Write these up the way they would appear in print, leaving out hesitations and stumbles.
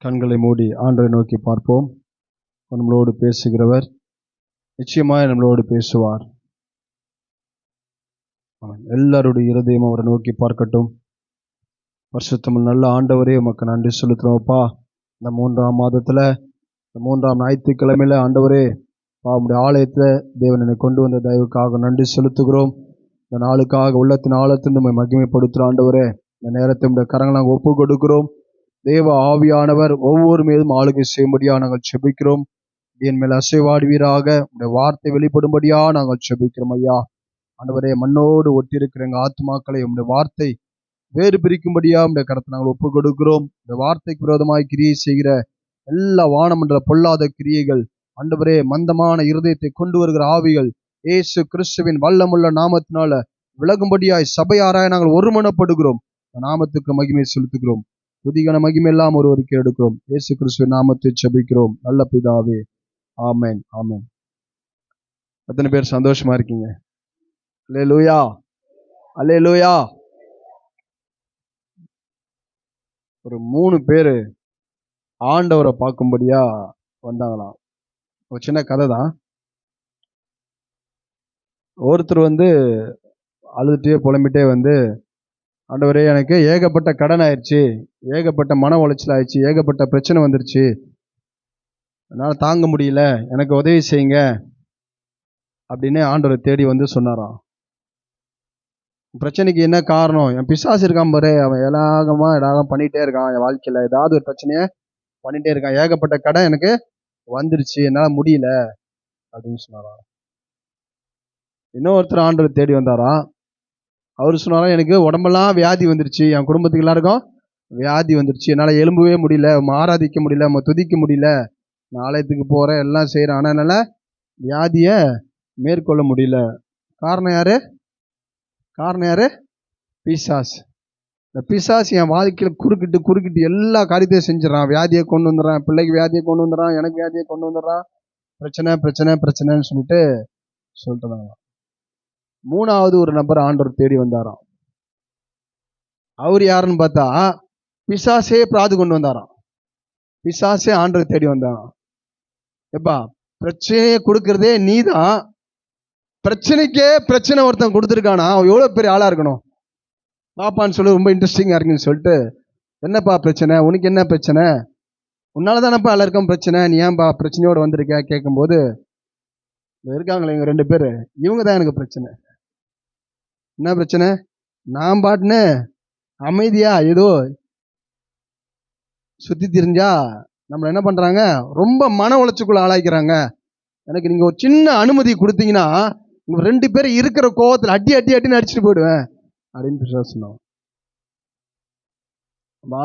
கண்களை மூடி ஆண்டவரை நோக்கி பார்ப்போம். நம்மளோடு பேசுகிறவர் நிச்சயமாய் நம்மளோடு பேசுவார். எல்லாருடைய இருதயமும் அவரை நோக்கி பார்க்கட்டும். பரிசுத்தமிழ் நல்ல ஆண்டவரே, உமக்கு நன்றி செலுத்துறோம்ப்பா. இந்த 3ஆம் மாதத்துல, இந்த 3ஆம் ஞாயிற்றுக்கிழமையில ஆண்டவரே, உம்முடைய ஆலயத்துல தேவனை கொண்டு வந்த தயவுக்காக நன்றி செலுத்துகிறோம். இந்த நாளுக்காக உள்ளத்தின் ஆழத்தின் நம்மை மகிமைப்படுத்துகிற ஆண்டவரே, இந்த நேரத்தை உடைய கரங்களாக ஒப்பு கொடுக்கிறோம். தேவ ஆவியானவர் ஒவ்வொரு மீதும் ஆளுகை செய்யும்படியாக நாங்கள் செபிக்கிறோம். என் மேல் அசைவாடுவீராக, உடைய வார்த்தை வெளிப்படும்படியா நாங்கள் செபிக்கிறோம். ஐயா ஆண்டவரே, மண்ணோடு ஒட்டியிருக்கிற எங்கள் ஆத்மாக்களை உடைய வார்த்தை வேறு பிரிக்கும்படியா உடைய கருத்தை நாங்கள் ஒப்பு கொடுக்கிறோம். இந்த வார்த்தைக்கு விரோதமாய் கிரியை செய்கிற எல்லா வானமன்ற பொல்லாத கிரியைகள், ஆண்டவரே, மந்தமான இருதயத்தை கொண்டு வருகிற ஆவிகள் இயேசு கிறிஸ்துவின் வல்லமுள்ள நாமத்தினால விலகும்படியாய் சபையாராய் நாங்கள் ஒருமனப்படுகிறோம். நாமத்துக்கு மகிமை செலுத்துகிறோம். புதிகன மகிமை எல்லாம் ஒருவருக்கு எடுக்கிறோம். இயேசு கிறிஸ்துவின் நாமத்தை செபிக்கிறோம் நல்ல பிதாவே, ஆமென், ஆமென். எத்தனை பேர் சந்தோஷமா இருக்கீங்க? அல்லேலூயா, அல்லேலூயா. ஒரு 3 பேரு ஆண்டவரை பார்க்கும்படியா வந்தாங்களாம். ஒரு சின்ன கதை தான். ஒருத்தர் அழுதுட்டே புலம்பிட்டே ஆண்டவரே, எனக்கு ஏகப்பட்ட கடன் ஆயிடுச்சு, ஏகப்பட்ட மன உளைச்சல் ஆயிடுச்சு, ஏகப்பட்ட பிரச்சனை வந்துருச்சு, என்னால் தாங்க முடியல, எனக்கு உதவி செய்யுங்க அப்படின்னு ஆண்டவரை தேடி சொன்னாராம். பிரச்சனைக்கு என்ன காரணம்? என் பிசாசு இருக்கான் பாரு, அவன் ஏதாவது பண்ணிட்டே இருக்கான், என் வாழ்க்கையில ஏதாவது ஒரு பிரச்சனைய பண்ணிட்டே இருக்கான், ஏகப்பட்ட கடன் எனக்கு வந்துருச்சு, என்னால் முடியல அப்படின்னு சொன்னாராம். இன்னொருத்தர் ஆண்டவரை தேடி வந்தாராம். அவரு சொன்னாரா, எனக்கு உடம்பெல்லாம் வியாதி வந்துருச்சு, என் குடும்பத்துக்கு எல்லாருக்கும் வியாதி வந்துருச்சு, என்னால் எழும்பவே முடியல, ஆராதிக்க முடியல, துதிக்க முடியல, நான் ஆலயத்துக்கு போகிறேன், எல்லாம் செய்கிறேன், ஆனால் என்னால் வியாதியை மேற்கொள்ள முடியல. காரணம் யாரு? பிசாசு. இந்த பிசாசு என் வாழ்க்கையில் குறுக்கிட்டு எல்லா காரியத்தையும் செஞ்சிடறான். வியாதியை கொண்டு வந்துடுறான், பிள்ளைக்கு வியாதியை கொண்டு வந்துடுறான், எனக்கு வியாதியை கொண்டு வந்துடுறான், பிரச்சனைன்னு சொல்லிட்டு இருந்தாங்க. 3வது ஒரு நபர் ஆண்டவர் தேடி வந்தாராம். அவர் யாருன்னு பார்த்தா, பிசாசே பிராது கொண்டு வந்தாராம். பிசாசே ஆண்டவர் தேடி வந்தாராம். எப்பா, பிரச்சனையை கொடுக்கறதே நீதான், பிரச்சனைக்கே பிரச்சனை ஒருத்தன் கொடுத்துருக்கானா, அவன் எவ்வளவு பெரிய ஆளா இருக்கணும் பாப்பான்னு சொல்லி ரொம்ப இன்ட்ரெஸ்டிங்கா இருக்குன்னு சொல்லிட்டு, என்னப்பா பிரச்சனை, உனக்கு என்ன பிரச்சனை, உன்னாலதானப்பா எல்லாருக்கும் பிரச்சனை, நீ ஏன்பா பிரச்சனையோட வந்திருக்க கேட்கும்போது, இருக்காங்களே இவங்க 2 பேரு, இவங்க தான் எனக்கு பிரச்சனை. என்ன பிரச்சனை? நான் பாட்டுன்னு அமைதியா ஏதோ சுத்தி திரிஞ்சா நம்மள என்ன பண்றாங்க, ரொம்ப மன உளைச்சுக்குள்ள ஆளாக்கிறாங்க. எனக்கு நீங்க ஒரு சின்ன அனுமதி கொடுத்தீங்கன்னா, உங்க 2 பேரும் இருக்கிற கோவத்துல அடின்னு அடிச்சுட்டு போயிடுவேன் அப்படின்னு சொன்னோம்.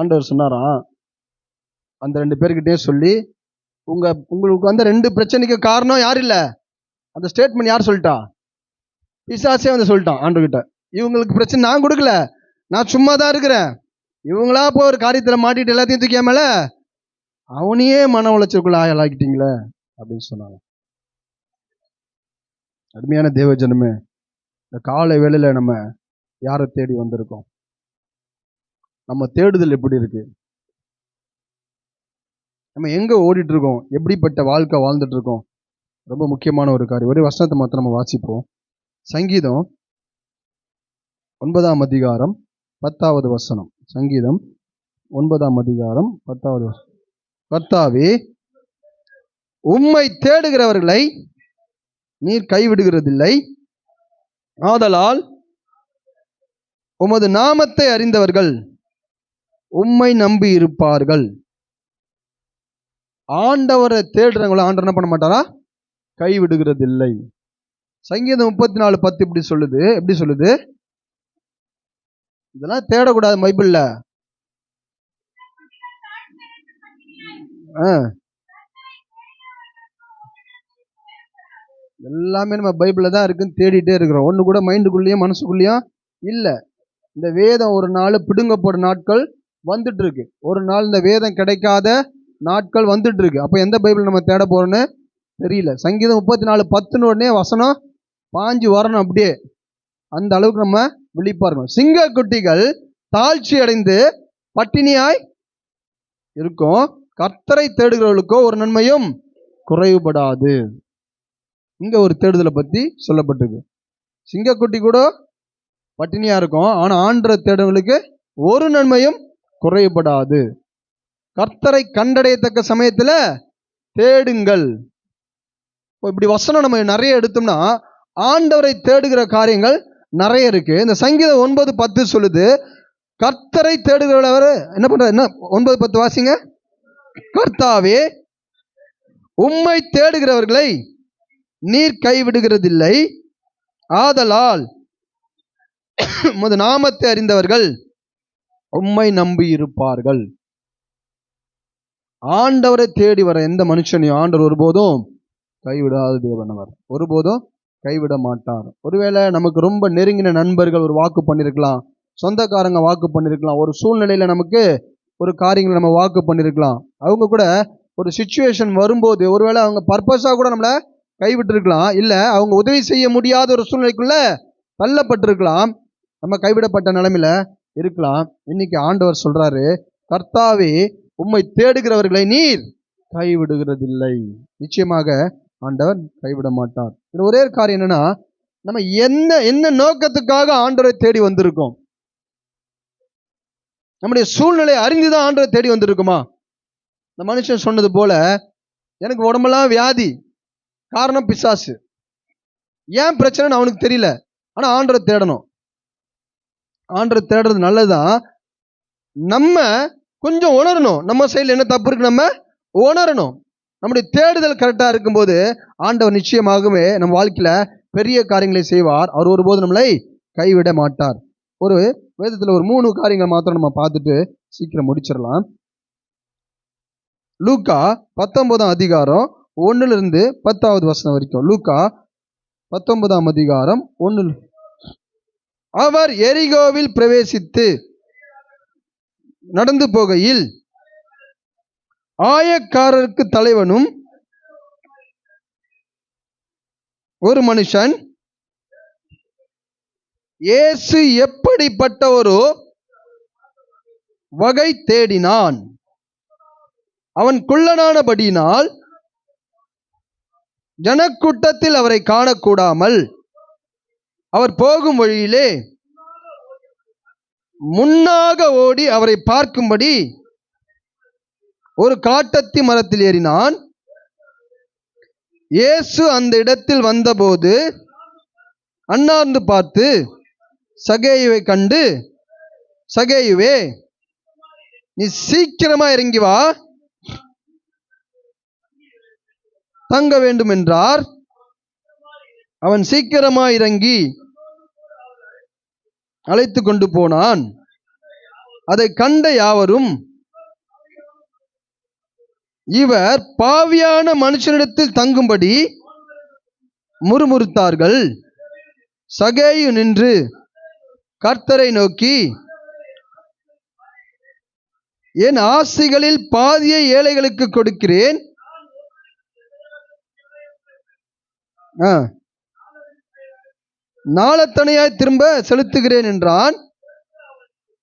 ஆண்டவர் சொன்னாராம், அந்த 2 பேர்கிட்டே சொல்லி, உங்களுக்கு 2 பிரச்சனைக்கு காரணம் யார் இல்ல, அந்த ஸ்டேட்மெண்ட் யார் சொல்லிட்டா? பிசாசே சொல்லிட்டான் ஆண்டவர்கிட்ட. இவங்களுக்கு பிரச்சனை நான் கொடுக்கல, நான் சும்மா தான் இருக்கிறேன், இவங்களா போய் ஒரு காரியத்துல மாட்டிட்டு எல்லாத்தையும் தூக்கியாமல அவனையே மன உளைச்சலுக்குள்ள ஆளாக்கிட்டீங்களே அப்படின்னு சொன்னாங்க. அருமையான தேவ ஜனமே, இந்த காலை வேளையில நம்ம யாரை தேடி வந்திருக்கோம்? நம்ம தேடுதல் எப்படி இருக்கு? நம்ம எங்க ஓடிட்டு இருக்கோம்? எப்படிப்பட்ட வாழ்க்கை வாழ்ந்துட்டு இருக்கோம்? ரொம்ப முக்கியமான ஒரு காரியம். ஒரே வசனத்தை மாத்திரம் நம்ம வாசிப்போம். சங்கீதம் 9ஆம் அதிகாரம் 10வது வசனம். சங்கீதம் 9ஆம் அதிகாரம் 10வது வசனம். கர்த்தாவே, உம்மை தேடுகிறவர்களை நீர் கைவிடுகிறதில்லை, ஆதலால் உமது நாமத்தை அறிந்தவர்கள் உம்மை நம்பி இருப்பார்கள். ஆண்டவரை தேடுறவங்களை ஆண்டவர் என்ன பண்ண மாட்டாரா? கைவிடுகிறதில்லை. சங்கீதம் 34:10 இப்படி சொல்லுது. எப்படி சொல்லுது? இதெல்லாம் தேடக்கூடாது பைபிள்ல. எல்லாமே நம்ம பைபிள்ல தான் இருக்குன்னு தேடிட்டே இருக்கிறோம். ஒண்ணு கூட மைண்டுக்குள்ளேயும் மனசுக்குள்ளேயும் இல்ல. இந்த வேதம் ஒரு நாள் பிடுங்கப்படும் நாட்கள் வந்துட்டு இருக்கு. ஒரு நாள் இந்த வேதம் கிடைக்காத நாட்கள் வந்துட்டு இருக்கு. அப்ப எந்த பைபிள் நம்ம தேட போறோம்னு தெரியல. சங்கீதம் 34:10 உடனே வசனம் பாஞ்சு வரணும். அப்படியே அந்த அளவுக்கு நம்ம விழிப்பா இருக்கணும். சிங்க குட்டிகள் தாழ்ச்சி அடைந்து பட்டினியாய் இருக்கும், கர்த்தரை தேடுகிறவர்களுக்கோ ஒரு நன்மையும் குறைவுபடாது. இங்க ஒரு தேடுதலை பத்தி சொல்லப்பட்டது. சிங்கக்குட்டி கூட பட்டினியா இருக்கும், ஆனா ஆண்டரை தேடுறவங்களுக்கு ஒரு நன்மையும் குறைவுபடாது. கர்த்தரை கண்டடையத்தக்க சமயத்துல தேடுங்கள். இப்படி வசனம் நம்ம நிறைய எடுத்தோம்னா ஆண்டவரை தேடுகிற காரியங்கள் நிறைய இருக்கு. இந்த சங்கீதம் 9:10 சொல்லுது, கர்த்தரை தேடுகிறவர் என்ன பண்ற, என்ன 9:10 வாசிங்க. கர்த்தாவே உம்மை தேடுகிறவர்களை நீர் கைவிடுகிறதில்லை, ஆதலால் உமது நாமத்தை அறிந்தவர்கள் உம்மை நம்பி இருப்பார்கள். ஆண்டவரை தேடி வர எந்த மனுஷனையும் ஆண்டவர் ஒருபோதும் கைவிடாத தேவனவர், ஒருபோதும் கைவிட மாட்டார். ஒருவேளை நமக்கு ரொம்ப நெருங்கின நண்பர்கள் ஒரு வாக்கு பண்ணியிருக்கலாம், சொந்தக்காரங்க வாக்கு பண்ணியிருக்கலாம், ஒரு சூழ்நிலையில நமக்கு ஒரு காரியங்களை நம்ம வாக்கு பண்ணியிருக்கலாம். அவங்க கூட ஒரு சிச்சுவேஷன் வரும்போது ஒருவேளை அவங்க பர்பஸாக கூட நம்மளை கைவிட்டு இருக்கலாம், இல்லை அவங்க உதவி செய்ய முடியாத ஒரு சூழ்நிலைக்குள்ள தள்ளப்பட்டிருக்கலாம், நம்ம கைவிடப்பட்ட நிலைமையில இருக்கலாம். இன்னைக்கு ஆண்டவர் சொல்றாரு, கர்த்தாவே உம்மை தேடுகிறவர்களை நீர் கைவிடுகிறதில்லை. நிச்சயமாக ஆண்டவர் கைவிட மாட்டார். இதுல ஒரே காரியம் என்னன்னா, நம்ம என்ன நோக்கத்துக்காக ஆண்டவரை தேடி வந்திருக்கோம்? நம்முடைய சூழ்நிலை அறிந்துதான் ஆண்டவரை தேடி வந்திருக்குமா? இந்த மனுஷன் சொன்னது போல, எனக்கு உடம்பெல்லாம் வியாதி, காரணம் பிசாசு, ஏன் பிரச்சனைன்னு அவனுக்கு தெரியல, ஆனா ஆண்டவரை தேடணும். ஆண்டவரை தேடுறது நல்லதுதான். நம்ம கொஞ்சம் உணரணும், நம்ம சைடில் என்ன தப்பு இருக்கு நம்ம உணரணும். நம்முடைய தேடுதல் கரெக்டாக இருக்கும்போது ஆண்டவர் நிச்சயமாகவே நம்ம வாழ்க்கையில பெரிய காரியங்களை செய்வார். அவர் ஒருபோது நம்மளை கைவிட மாட்டார். ஒரு வேதத்தில் ஒரு 3 காரியங்கள் மாத்திரம் நம்ம பார்த்துட்டு சீக்கிரம் முடிச்சிடலாம். லூக்கா 19ஆம் அதிகாரம் 1-10 வரைக்கும். லூக்கா 19ஆம் அதிகாரம் 1. அவர் எரிகோவில் பிரவேசித்து நடந்து போகையில் ஆயக்காரருக்கு தலைவனும் ஒரு மனுஷன் இயேசு எப்படிப்பட்ட ஒரு வகை தேடினான். அவன் குள்ளனானபடியினால் ஜனக்கூட்டத்தில் அவரை காணக்கூடாமல் அவர் போகும் வழியிலே முன்னாக ஓடி அவரை பார்க்கும்படி ஒரு காட்டத்தி மரத்தில் ஏறினான். இயேசு அந்த இடத்தில் வந்தபோது அண்ணாந்து பார்த்து சகேயுவை கண்டு, சகேயுவே, நீ சீக்கிரமா இறங்கி வா, தங்க வேண்டும் என்றார். அவன் சீக்கிரமா இறங்கி அழைத்து கொண்டு போனான். அதை கண்ட யாவரும், இவர் பாவியான மனுஷனிடத்தில் தங்கும்படி முறுமுறுத்தார்கள். சகேயு நின்று கர்த்தரை நோக்கி, என் ஆசைகளில் பாதியை ஏழைகளுக்கு கொடுக்கிறேன், நாளத்தனையாய் திரும்ப செலுத்துகிறேன் என்றான்.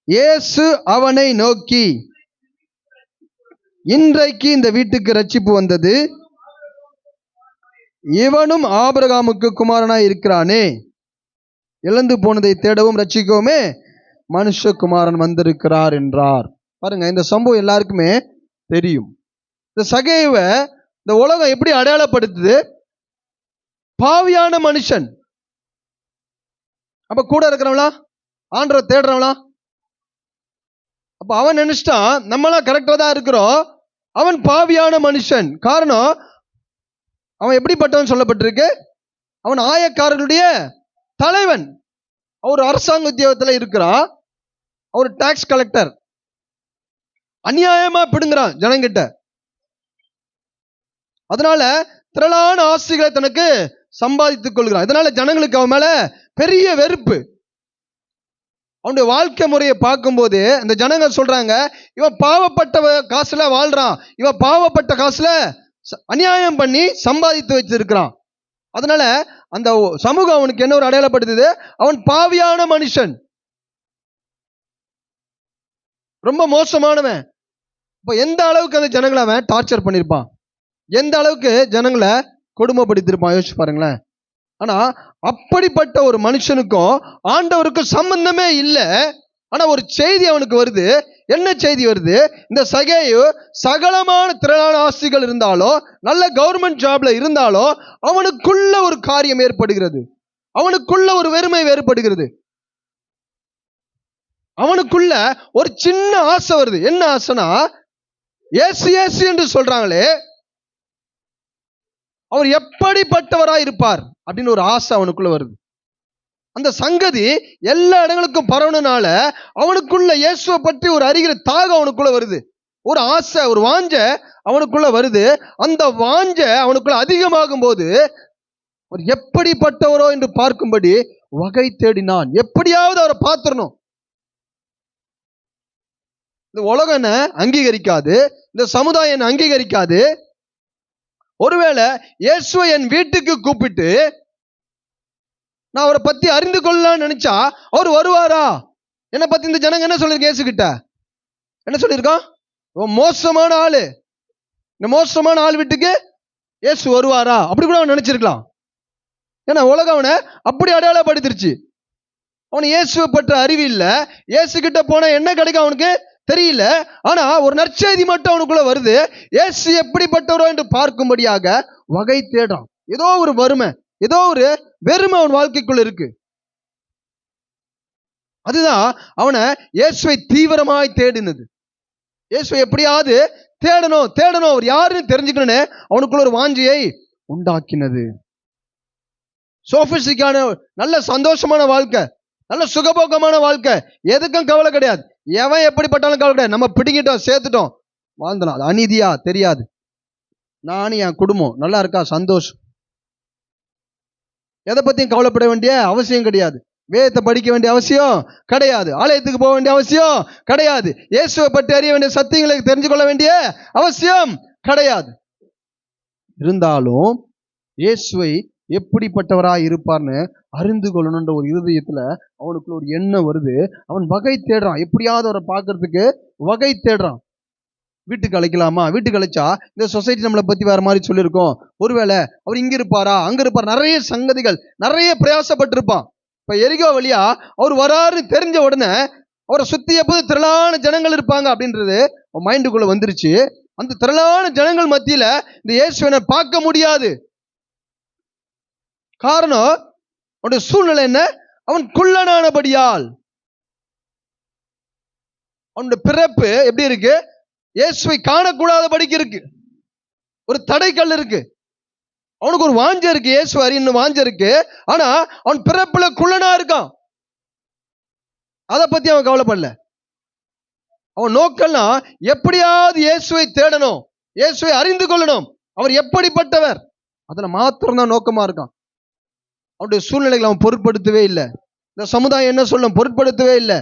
இயேசு அவனை நோக்கி, இன்றைக்கு இந்த வீட்டுக்கு ரட்சிப்பு வந்தது, இவனும் ஆபிரகாமுக்கு குமாரனாய் இருக்கிறானே. இழந்து போனதை தேடவும் ரட்சிக்கவுமே மனுஷகுமாரன் வந்திருக்கிறார் என்றார். பாருங்க, இந்த சம்பவம் எல்லாருக்குமே தெரியும். இந்த சகேயுவை இந்த உலகம் எப்படி அடையாளப்படுத்துது? பாவியான மனுஷன். அப்ப கூட இருக்கிறவங்களா ஆண்டவரை தேடுறவங்களா? அப்ப அவன் நினைச்சிட்டான் நம்மளாம் கரெக்டா தான் இருக்கிறோம், அவன் பாவியான மனுஷன். காரணம், அவன் எப்படிப்பட்டவன் சொல்லப்பட்டிருக்கு? அவன் ஆயக்காரர்களுடைய தலைவன். அவர் அரசாங்க உத்தியோகத்தில் இருக்கிறான், அவர் டாக்ஸ் கலெக்டர். அநியாயமா பிடுங்குறான் ஜனங்கிட்ட. அதனால திரளான ஆஸ்திகளை தனக்கு சம்பாதித்துக் கொள்கிறான். இதனால ஜனங்களுக்கு அவன் மேல பெரிய வெறுப்பு. அவனுடைய வாழ்க்கை முறையை பார்க்கும்போது அந்த ஜனங்க சொல்றாங்க, இவன் பாவப்பட்ட காசுல வாழ்றான், இவன் பாவப்பட்ட காசுல அநியாயம் பண்ணி சம்பாதித்து வச்சிருக்கிறான். அதனால அந்த சமூகம் அவனுக்கு என்ன ஒரு அடையாளப்படுத்துது? அவன் பாவியான மனுஷன், ரொம்ப மோசமானவன். இப்போ எந்த அளவுக்கு அந்த ஜனங்களை அவன் டார்ச்சர் பண்ணியிருப்பான், எந்த அளவுக்கு ஜனங்களை கொடுமைப்படுத்திருப்பான், யோசிச்சு பாருங்களேன். ஆனா அப்படிப்பட்ட ஒரு மனுஷனுக்கும் ஆண்டவருக்கும் சம்பந்தமே இல்லை. ஆனா ஒரு செய்தி அவனுக்கு வருது. என்ன செய்தி வருது? இந்த சகேயு சகலமான திரளான ஆஸ்திகள் இருந்தாலும், நல்ல கவர்மெண்ட் ஜாப்ல இருந்தாலும், அவனுக்குள்ள ஒரு காரியம் ஏற்படுகிறது, அவனுக்குள்ள ஒரு வெறுமை ஏற்படுகிறது, அவனுக்குள்ள ஒரு சின்ன ஆசை வருது. என்ன ஆசைனா, ஏசு ஏசு என்று சொல்றாங்களே, அவர் எப்படிப்பட்டவராய் இருப்பார் அப்படின்னு ஒரு ஆசை அவனுக்குள்ள வருது. அந்த சங்கதி எல்லா இடங்களுக்கும் பரவனால அவனுக்குள்ள இயேசுவை பற்றி ஒரு அறிகிற தாகம் அவனுக்குள்ள வருது, ஒரு ஆசை, ஒரு வாஞ்ச அவனுக்குள்ள வருது. அந்த வாஞ்ச அவனுக்குள்ள அதிகமாகும் போது அவர் எப்படிப்பட்டவரோ என்று பார்க்கும்படி வகை தேடினான். எப்படியாவது அவரை பார்த்துடணும். இந்த உலகம் என்ன அங்கீகரிக்காது, இந்த சமுதாயம் என்ன அங்கீகரிக்காது. ஒருவேளை இயேசுவை என் வீட்டுக்கு கூப்பிட்டு நான் அவரை பத்தி அறிந்து கொள்ளலாம்னு நினைச்சா அவர் வருவாரா? என்னை பத்தி இந்த ஜனங்க என்ன சொல்லிருக்க, இயேசு கிட்ட என்ன சொல்லியிருக்கோம்? மோசமான ஆளு, இந்த மோசமான ஆள் வீட்டுக்கு இயேசு வருவாரா அப்படி கூட அவன் நினைச்சிருக்கலாம். ஏன்னா உலகம் அவனை அப்படி அடையாளப்படுத்திருச்சு. அவன் இயேசுவை பற்ற அறிவு இல்லை, இயேசு கிட்ட போன என்ன கிடைக்கும் அவனுக்கு தெரியல. ஆனா ஒரு நற்செய்தி மட்டும் அவனுக்குள்ள வருது, இயேசு எப்படிப்பட்டவரோ என்று பார்க்கும்படியாக வகை தேடுறான். ஏதோ ஒரு வறுமை, ஏதோ ஒரு வெறுமை அவன் வாழ்க்கைக்குள்ள இருக்கு. அதுதான் அவனை இயேசுவை தீவிரமாய் தேடினது. இயேசுவை எப்படியாவது தேடணும் தேடணும், அவர் யாருன்னு தெரிஞ்சுக்கணும்னு அவனுக்குள்ள ஒரு வாஞ்சியை உண்டாக்கினது. சோபிஸ்டிக்கான நல்ல சந்தோஷமான வாழ்க்கை, நல்ல சுகபோகமான வாழ்க்கை, எதுக்கும் கவலை கிடையாது. எவன் எப்படிப்பட்டாலும் கவலை கிடையாது. நம்ம பிடிங்கிட்டோம், சேர்த்துட்டோம், வாழ்ந்தலாம். அது அநீதியா தெரியாது. நானும் என் குடும்பம் நல்லா இருக்கா, சந்தோஷம். எதை பத்தியும் கவலைப்பட வேண்டிய அவசியம் கிடையாது. வேதத்தை படிக்க வேண்டிய அவசியம் கிடையாது. ஆலயத்துக்கு போக வேண்டிய அவசியம் கிடையாது. இயேசுவை பற்றி அறிய வேண்டிய சத்தியங்களை தெரிஞ்சு கொள்ள வேண்டிய அவசியம் கிடையாது. இருந்தாலும் இயேசுவை எப்படிப்பட்டவராய் இருப்பார்னு அறிந்து கொள்ளணுன்ற ஒரு இருதயத்துல அவனுக்குள்ள ஒரு எண்ணம் வருது. அவன் வகை தேடுறான், எப்படியாவது அவரை பார்க்கறதுக்கு வகை தேடுறான். வீட்டுக்கு அழைக்கலாமா, வீட்டுக்கு அழைச்சா இந்த சொசைட்டி நம்மளை பத்தி வேற மாதிரி சொல்லியிருக்கோம், ஒருவேளை அவர் இங்க இருப்பாரா அங்க இருப்பார், நிறைய சங்கதிகள், நிறைய பிரயாசப்பட்டிருப்பான். இப்ப எரிகோ வழியா அவர் வராரு தெரிஞ்ச உடனே அவரை சுத்தி எப்போது திரளான ஜனங்கள் இருப்பாங்க அப்படின்றது மைண்டுக்குள்ள வந்துருச்சு. அந்த திரளான ஜனங்கள் மத்தியில இந்த இயேசுவை பார்க்க முடியாது. காரணம் அவனுடைய சூழ்நிலை என்ன? அவன் குள்ளனானபடியால். அவனுடைய பிறப்பு எப்படி இருக்கு? இயேசுவை காணக்கூடாதபடிக்கு இருக்கு. ஒரு தடைக்கல் இருக்கு. அவனுக்கு ஒரு வாஞ்ச இருக்கு, இயேசு அறியணும் வாஞ்ச இருக்கு. ஆனா அவன் பிறப்புல குள்ளனா இருக்கான். அதை பத்தி அவன் கவலைப்படல. அவன் நோக்கெல்லாம் எப்படியாவது இயேசுவை தேடணும், இயேசுவை அறிந்து கொள்ளணும், அவர் எப்படிப்பட்டவர், அதுல மாத்திரம் தான் நோக்கமா இருக்கான். அவனுடைய சூழ்நிலைகளை அவன் பொருட்படுத்தவே இல்லை. இந்த சமுதாயம் என்ன சொல்லும் பொருட்படுத்தவே இல்லை.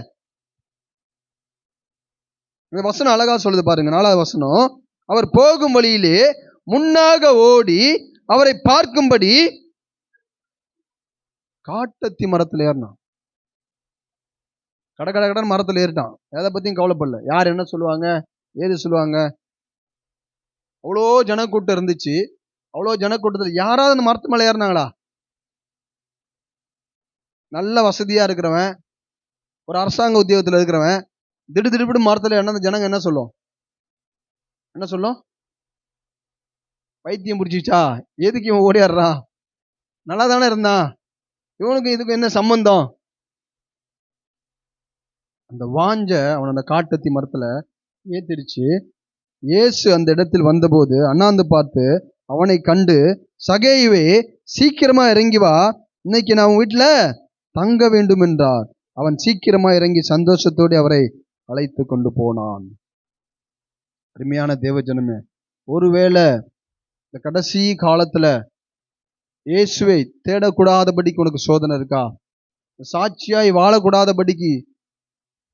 இந்த வசனம் அழகா சொல்லுது பாருங்க, 4வது வசனம். அவர் போகும் வழியிலே முன்னாக ஓடி அவரை பார்க்கும்படி காட்டத்தி மரத்தில் ஏறினான். கடன் மரத்தில் ஏறிட்டான். எதை பத்தியும் கவலைப்படல. யார் என்ன சொல்லுவாங்க, ஏது சொல்லுவாங்க. அவ்வளோ ஜனக்கூட்டம் இருந்துச்சு. அவ்வளோ ஜனக்கூட்டத்தில் யாராவது அந்த மரத்து மேலே ஏறினாங்களா? நல்ல வசதியா இருக்கிறவன், ஒரு அரசாங்க உத்தியோகத்தில் இருக்கிறவன் திடுதிடுப்பு மரத்துல என்ன ஜனங்க என்ன சொல்லும்? என்ன சொல்லும்? பைத்தியம் பிடிச்சிச்சா, எதுக்கு இவன் ஓடியாடுறான், நல்லா தானே இருந்தான், இவனுக்கு இதுக்கு என்ன சம்பந்தம்? அந்த வாஞ்ச அவன் அந்த காட்டத்தி மரத்துல ஏத்திடுச்சு. இயேசு அந்த இடத்தில் வந்தபோது அண்ணாந்து பார்த்து அவனை கண்டு, சகேயுவே சீக்கிரமா இறங்கி வா, இன்னைக்கு நான் உன் வீட்டுல தங்க வேண்டும் என்றார். அவன் சீக்கிரமா இறங்கி சந்தோஷத்தோடு அவரை அழைத்து கொண்டு போனான். அருமையான தேவஜனமே, ஒருவேளை இந்த கடைசி காலத்துல இயேசுவை தேடக்கூடாதபடிக்கு உனக்கு சோதனை இருக்கா? சாட்சியாய் வாழக்கூடாதபடிக்கு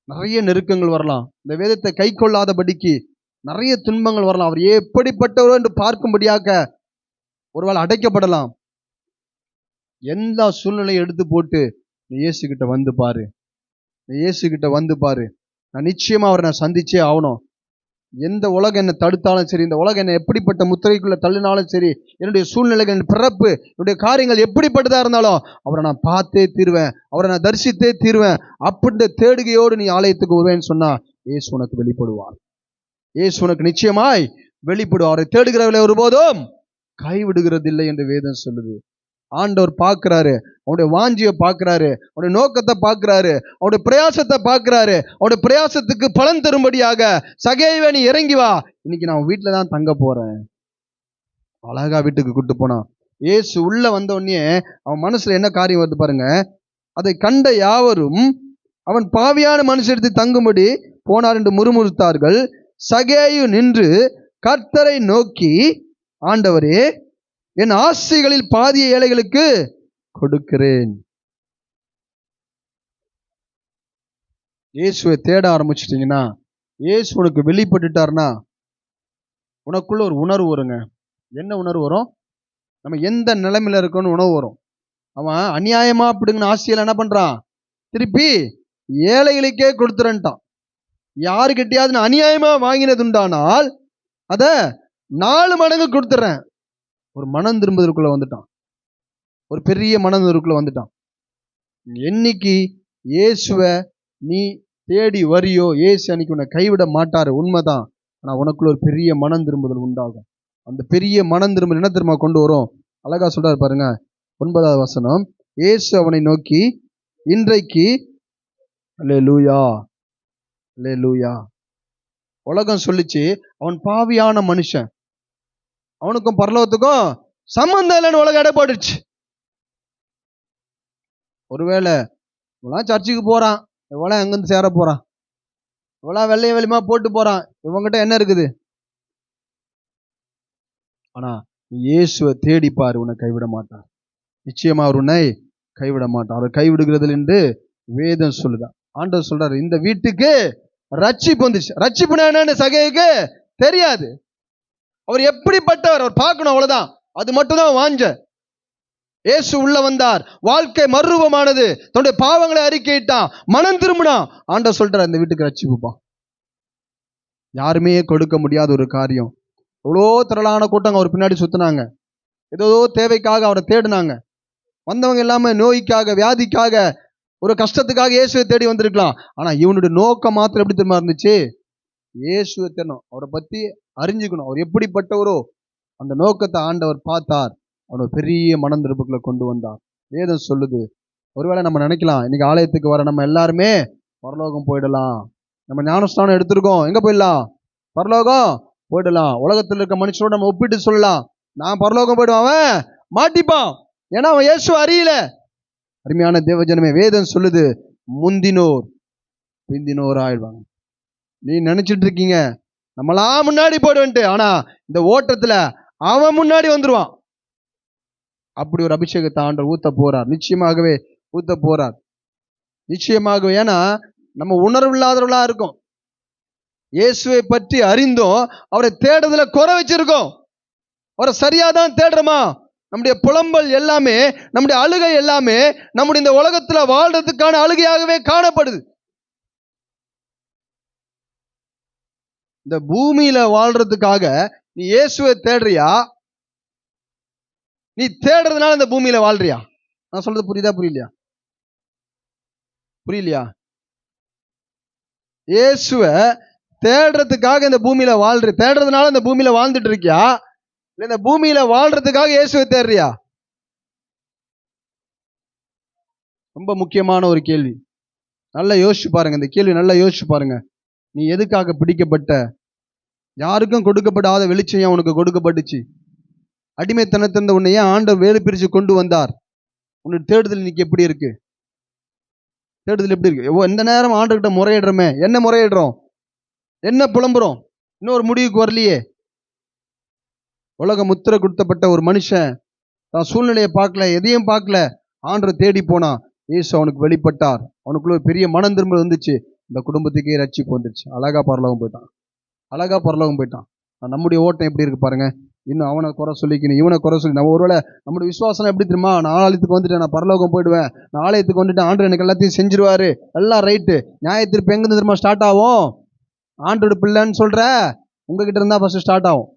நிறைய நெருக்கங்கள் வரலாம். இந்த வேதத்தை கை கொள்ளாதபடிக்கு நிறைய துன்பங்கள் வரலாம். அவர் எப்படிப்பட்டவரோ என்று பார்க்கும்படியாக ஒருவேளை அடைக்கப்படலாம். எந்த சூழ்நிலையை எடுத்து போட்டு நீ இயேசு கிட்ட வந்து பாரு, நீ இயேசு கிட்ட வந்து பாரு. நான் நிச்சயமா அவரை நான் சந்திச்சே ஆகணும். எந்த உலகம் என்னை தடுத்தாலும் சரி, இந்த உலகம் என்னை எப்படிப்பட்ட முத்திரைக்குள்ள தள்ளினாலும் சரி, என்னுடைய சூழ்நிலைகள், என் பிறப்பு, என்னுடைய காரியங்கள் எப்படிப்பட்டதா இருந்தாலும் அவரை நான் பார்த்தே தீருவேன், அவரை நான் தரிசித்தே தீருவேன் அப்படின்ற தேடுகையோடு நீ ஆலயத்துக்கு வருவேன்னு சொன்னா இயேசு உனக்கு வெளிப்படுவார். இயேசு உனக்கு நிச்சயமாய் வெளிப்படுவார். அவரை தேடுகிறவர்களை ஒருபோதும் கைவிடுகிறதில்லை என்று வேதம் சொல்லுது. ஆண்டவர் பார்க்கிறாரு, அவனுடைய வாஞ்சியை பார்க்கிறாரு, அவனுடைய நோக்கத்தை பார்க்கிறாரு, அவனுடைய பிரயாசத்தை பார்க்கிறாரு. அவனுடைய பிரயாசத்துக்கு பலன் தரும்படியாக சகேயுவே நீ இறங்கி வா, இன்னைக்கு நான் வீட்டில தான் தங்க போறேன். அழகா வீட்டுக்கு கூட்டு போனான். இயேசு உள்ள வந்த உடனே அவன் மனசுல என்ன காரியம் வருது பாருங்க. அதை கண்ட யாவரும் அவன் பாவியான மனுஷரிடத்தில் தங்கும்படி போனார் என்று முறுமுறுத்தார்கள். சகேயு நின்று கர்த்தரை நோக்கி, ஆண்டவரே, என் ஆசைகளில் பாதிய ஏழைகளுக்கு கொடுக்கிறேன். இயேசுவை தேட ஆரம்பிச்சிட்டீங்கன்னா, இயேசு உனக்கு வெளிப்பட்டுட்டார்னா உனக்குள்ள ஒரு உணர்வு வருங்க. என்ன உணர்வு வரும்? நம்ம எந்த நிலைமையில இருக்கோன்னு உணர்வு வரும். அவன் அநியாயமா அப்படிங்கிற ஆசையில என்ன பண்றான்? திருப்பி ஏழைகளுக்கே கொடுத்துறன்ட்டான். யாருக்கிட்டையாவது நான் அநியாயமா வாங்கினது உண்டானால் அதை 4 மடங்கு கொடுத்துறேன். ஒரு மனம் திரும்புவதற்குள்ள வந்துட்டான். ஒரு பெரிய மனம் திரும்புவதற்குள்ள வந்துட்டான். என்னைக்கு இயேசுவை நீ தேடி வரியோ, இயேசு அன்னைக்கு உன்னை கைவிட மாட்டாரு, உண்மைதான். ஆனா உனக்குள்ள ஒரு பெரிய மனம் திரும்புதல் உண்டாகும். அந்த பெரிய மனம் திரும்புதல் என்ன திரும்ப கொண்டு வரும்? அழகா சொல்றாரு பாருங்க, 9வது வசனம். இயேசு அவனை நோக்கி, இன்றைக்கு அல்லேலூயா அல்லேலூயா. உலகம் சொல்லிச்சு அவன் பாவியான மனுஷன், அவனுக்கும் பரலோகத்துக்கும் சம்பந்தம் இல்லைன்னு உலகம் எடை போட்டுச்சு. ஒருவேளை இவெல்லாம் சர்ச்சுக்கு போறான், இவெல்லாம் எங்கிருந்து சேர போறான், இவெல்லாம் வெள்ளையும் வெளியுமா போட்டு போறான், இவங்கிட்ட என்ன இருக்குது? ஆனா இயேசுவை தேடிப்பாரு, உன்னை கைவிட மாட்டார். நிச்சயமா அவர் உன்னை கைவிட மாட்டார். அவர் கைவிடுகிறது என்று வேதம் சொல்லுதா. ஆண்டவர் சொல்றாரு, இந்த வீட்டுக்கு ரட்சிப்பு வந்துச்சு. ரட்சிப்புனா என்னன்னு சகேயுக்கு தெரியாது. அவர் எப்படிப்பட்டவர் அவர் பார்க்கணும், அவ்வளவுதான். அது மட்டும்தான் வாஞ்ச. இயேசு உள்ள வந்தார், வாழ்க்கை மறுரூபமானது, தன்னுடைய பாவங்களை அறிக்கையிட்டான், மனம் திரும்பினான். ஆண்டவர் சொல்றார், இந்த வீட்டுக்கு ரட்சிப்புப்பா. யாருமே கொடுக்க முடியாத ஒரு காரியம். எவ்வளோ திரளான கூட்டங்க அவர் பின்னாடி சுத்தினாங்க. ஏதோ தேவைக்காக அவரை தேடினாங்க. வந்தவங்க எல்லாமே நோய்க்காக, வியாதிக்காக, ஒரு கஷ்டத்துக்காக இயேசுவை தேடி வந்திருக்கலாம். ஆனா இவனுடைய நோக்கம் மாத்திரம் எப்படி தெரியுமா இருந்துச்சு? இயேசுவை தேடணும், அவரை பத்தி அறிஞ்சுக்கணும், அவர் எப்படிப்பட்டவரோ. அந்த நோக்கத்தை ஆண்டவர் பார்த்தார், அவனை பெரிய மனம் திருப்புக்குள்ள கொண்டு வந்தார். வேதம் சொல்லுது. ஒருவேளை நம்ம நினைக்கலாம், இன்னைக்கு ஆலயத்துக்கு வர நம்ம எல்லாருமே பரலோகம் போயிடலாம், நம்ம ஞானஸ்தானம் எடுத்திருக்கோம், எங்க போயிடலாம்? பரலோகம் போயிடலாம். உலகத்தில் இருக்க மனுஷனோட நம்ம ஒப்பிட்டு சொல்லலாம், நான் பரலோகம் போயிடுவான், அவன் மாட்டிப்பான், ஏன்னா அவன் இயேசு அறியல. அருமையான தேவஜனமே, வேதம் சொல்லுது, முந்தினோர் பிந்தினோர் ஆயிடுவாங்க. நீ நினைச்சிட்டு இருக்கீங்க நம்மளா முன்னாடி போயிடுவேன்ட்டு, ஆனா இந்த ஓட்டத்துல அவன் முன்னாடி வந்துருவான். அப்படி ஒரு அபிஷேகத்தை ஆண்டவர் ஊத்த போறார், நிச்சயமாகவே ஊத்த போறார், நிச்சயமாகவே. ஏன்னா நம்ம உணர்வு இல்லாதவர்களா இருக்கும். இயேசுவை பற்றி அறிந்தோம், அவரை தேடுறதுல குறை வச்சிருக்கோம். அவரை சரியாதான் தேடுறோமா? நம்முடைய புலம்பல் எல்லாமே, நம்முடைய அழுகை எல்லாமே நம்முடைய இந்த உலகத்துல வாழ்றதுக்கான அழுகையாகவே காணப்படுது. இந்த பூமியில வாழ்றதுக்காக நீ இயேசுவை தேடுறியா? நீ தேடுறதுனால இந்த பூமியில வாழ்றியா? நான் சொல்றது புரியுதா புரியலையா? புரியலையா? இயேசுவை தேடுறதுக்காக இந்த பூமியில தேடுறதுனால இந்த பூமியில வாழ்ந்துட்டு இருக்கியா, இல்ல இந்த பூமியில வாழ்றதுக்காக இயேசுவை தேடுறியா? ரொம்ப முக்கியமான ஒரு கேள்வி. நல்லா யோசிச்சு பாருங்க, இந்த கேள்வி நல்லா யோசிச்சு பாருங்க. நீ எதுக்காக பிடிக்கப்பட்ட? யாருக்கும் கொடுக்கப்படாத வெளிச்சம் உனக்கு கொடுக்கப்பட்டுச்சு. அடிமைத்தனத்திலிருந்து உன்னை ஏன் ஆண்டவர் வேறு பிரிச்சு கொண்டு வந்தார்? உன்னுடைய தேடுதல் இன்னைக்கு எப்படி இருக்கு? தேடுதல் எப்படி இருக்கு? எந்த நேரம் ஆண்டவர்கிட்ட முறையிடுறோமே, என்ன முறையிடுறோம், என்ன புலம்புறோம், இன்னொரு முடிவுக்கு வரலையே. உலக முத்திரை கொடுத்தப்பட்ட ஒரு மனுஷன் தான் சூழ்நிலையை பார்க்கல, எதையும் பார்க்கல, ஆண்டவரை தேடி போனா இயேசு அவனுக்கு வெளிப்பட்டார். அவனுக்குள்ள ஒரு பெரிய மனம் திரும்ப வந்துச்சு, இந்த குடும்பத்துக்கே ரட்சிப்பு வந்துருச்சு. அழகா பரலோகம் போயிட்டான், அழகா பரலோகம் போயிட்டான். நம்முடைய ஓட்டம் எப்படி இருக்கு பாருங்க. இன்னும் அவனை குறை சொல்லிக்கணும், இவனை குறை சொல்லி, நம்ம ஒருவேளை நம்முடைய விசுவாசம் எப்படி தெரியுமா? நான் ஆலயத்துக்கு வந்துட்டேன், நான் பரலோகம் போயிடுவேன், நான் ஆலயத்துக்கு வந்துட்டு ஆண்டவர் எனக்கு எல்லாத்தையும் செஞ்சிருவாரு, எல்லாம் ரைட்டு. நியாய தீர்ப்பு எங்கிருந்து தெரியுமா ஸ்டார்ட் ஆகும்? ஆண்டோட பிள்ளைன்னு சொல்ற உங்ககிட்ட இருந்தா ஃபர்ஸ்ட் ஸ்டார்ட் ஆகும்.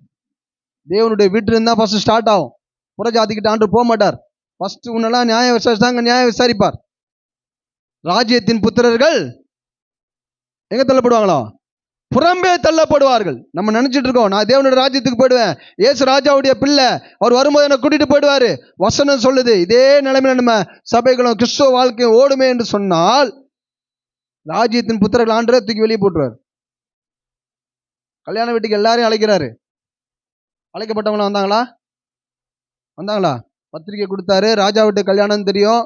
தேவனுடைய வீட்டில் இருந்தா ஃபர்ஸ்ட் ஸ்டார்ட் ஆகும். புறஜாதிக்கிட்ட ஆண்டு போக மாட்டார். ஃபர்ஸ்ட் உன்னெல்லாம் நியாயம் விசாரிச்சாங்க, நியாயம் விசாரிப்பார். ராஜ்யத்தின் புத்திரர்கள் எங்க தள்ளப்படுவாங்களோ? புறம்பே தள்ளப்படுவார்கள். நம்ம நினைச்சிட்டு இருக்கோம் நான் தேவனுடைய ராஜ்யத்துக்கு போயிடுவேன், இயேசு ராஜாவுடைய பிள்ளை, அவர் வரும்போது என்ன கூட்டிட்டு போயிடுவாரு. வசனம் சொல்லுது இதே நிலைமையில நம்ம சபைகளும் கிறிஸ்துவ வாழ்க்கையும் ஓடுமே என்று சொன்னால் ராஜ்யத்தின் புத்திரர்கள் ஆண்டரை தூக்கி வெளியே போட்டுருவார். கல்யாண வீட்டுக்கு எல்லாரையும் அழைக்கிறாரு. அழைக்கப்பட்டவங்களும் வந்தாங்களா? பத்திரிகை கொடுத்தாரு. ராஜா வீட்டு கல்யாணம் தெரியும்,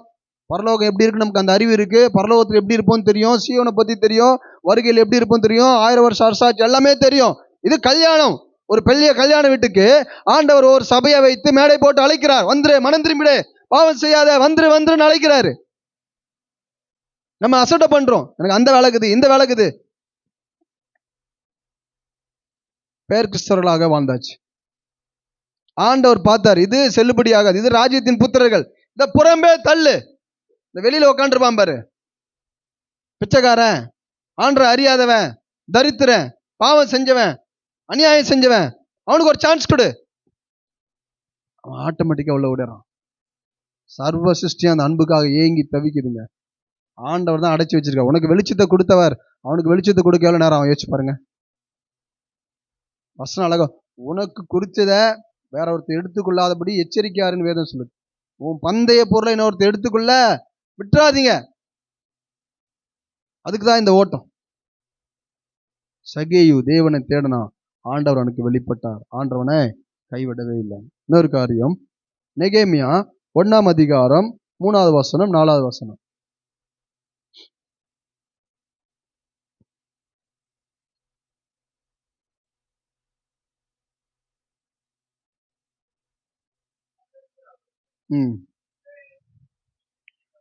பரலோகம் எப்படி இருக்கு நமக்கு அந்த அறிவு இருக்கு, பரலோகத்தில் எப்படி இருப்போம் தெரியும், சீயோனை பத்தி தெரியும், வருகையில் எப்படி இருப்போம் தெரியும், 1000 வருஷம் அரசாட்சி எல்லாமே தெரியும். இது கல்யாணம். ஒரு பெரிய கல்யாண வீட்டுக்கு ஆண்டவர் ஒரு சபையை வைத்து மேடை போட்டு அழைக்கிறார். வந்துரு, மனம் திரும்பிடு, பாவம் செய்யாத, வந்துருன்னு அழைக்கிறாரு. நம்ம அசட்டை பண்றோம், எனக்கு அந்த வேலைக்குது இந்த வேலைக்குது. பேர் கிறிஸ்தவர்களாக வாழ்ந்தாச்சு. ஆண்டவர் பார்த்தார் இது செல்லுபடியாகாது, இது ராஜ்யத்தின் புத்திரர்கள், இந்த புறம்பே தள்ளு. இந்த வெளியில உட்காந்துருப்பான் பாரு, பிச்சைக்காரன், ஆண்டரை அறியாதவன், தரித்திரன், பாவம் செஞ்சவன், அநியாயம் செஞ்சவன், அவனுக்கு ஒரு சான்ஸ் கொடு. அவன் ஆட்டோமேட்டிக்கா உள்ள விடுறான். சர்வ சிருஷ்டி அந்த அன்புக்காக ஏங்கி தவிக்குதுங்க. ஆண்டவர் தான் அடைச்சி வச்சிருக்கார். உனக்கு வெளிச்சத்தை கொடுத்தவர் அவனுக்கு வெளிச்சத்தை கொடுக்க எவ்வளவு நேரம் அவன் யோசிச்சு பாருங்க. வசனம் அழகா, உனக்கு குறிச்சத வேற ஒருத்தர் எடுத்துக்கொள்ளாதபடி எச்சரிக்கையாருன்னு வேதம் சொல்லுது. உன் பந்தய பொருளை இன்னொருத்தர் எடுத்துக்கொள்ள விட்டுறாதீங்க. அதுக்குதான் இந்த ஓட்டம். சகேயு தேவனை தேடனா, ஆண்டவர் அவனுக்கு வெளிப்பட்டார், ஆண்டவனை கைவிடவே இல்லை. இன்னொரு காரியம், நெகேமியா 1ஆம் அதிகாரம் 3வது வசனம் 4வது வசனம். ம்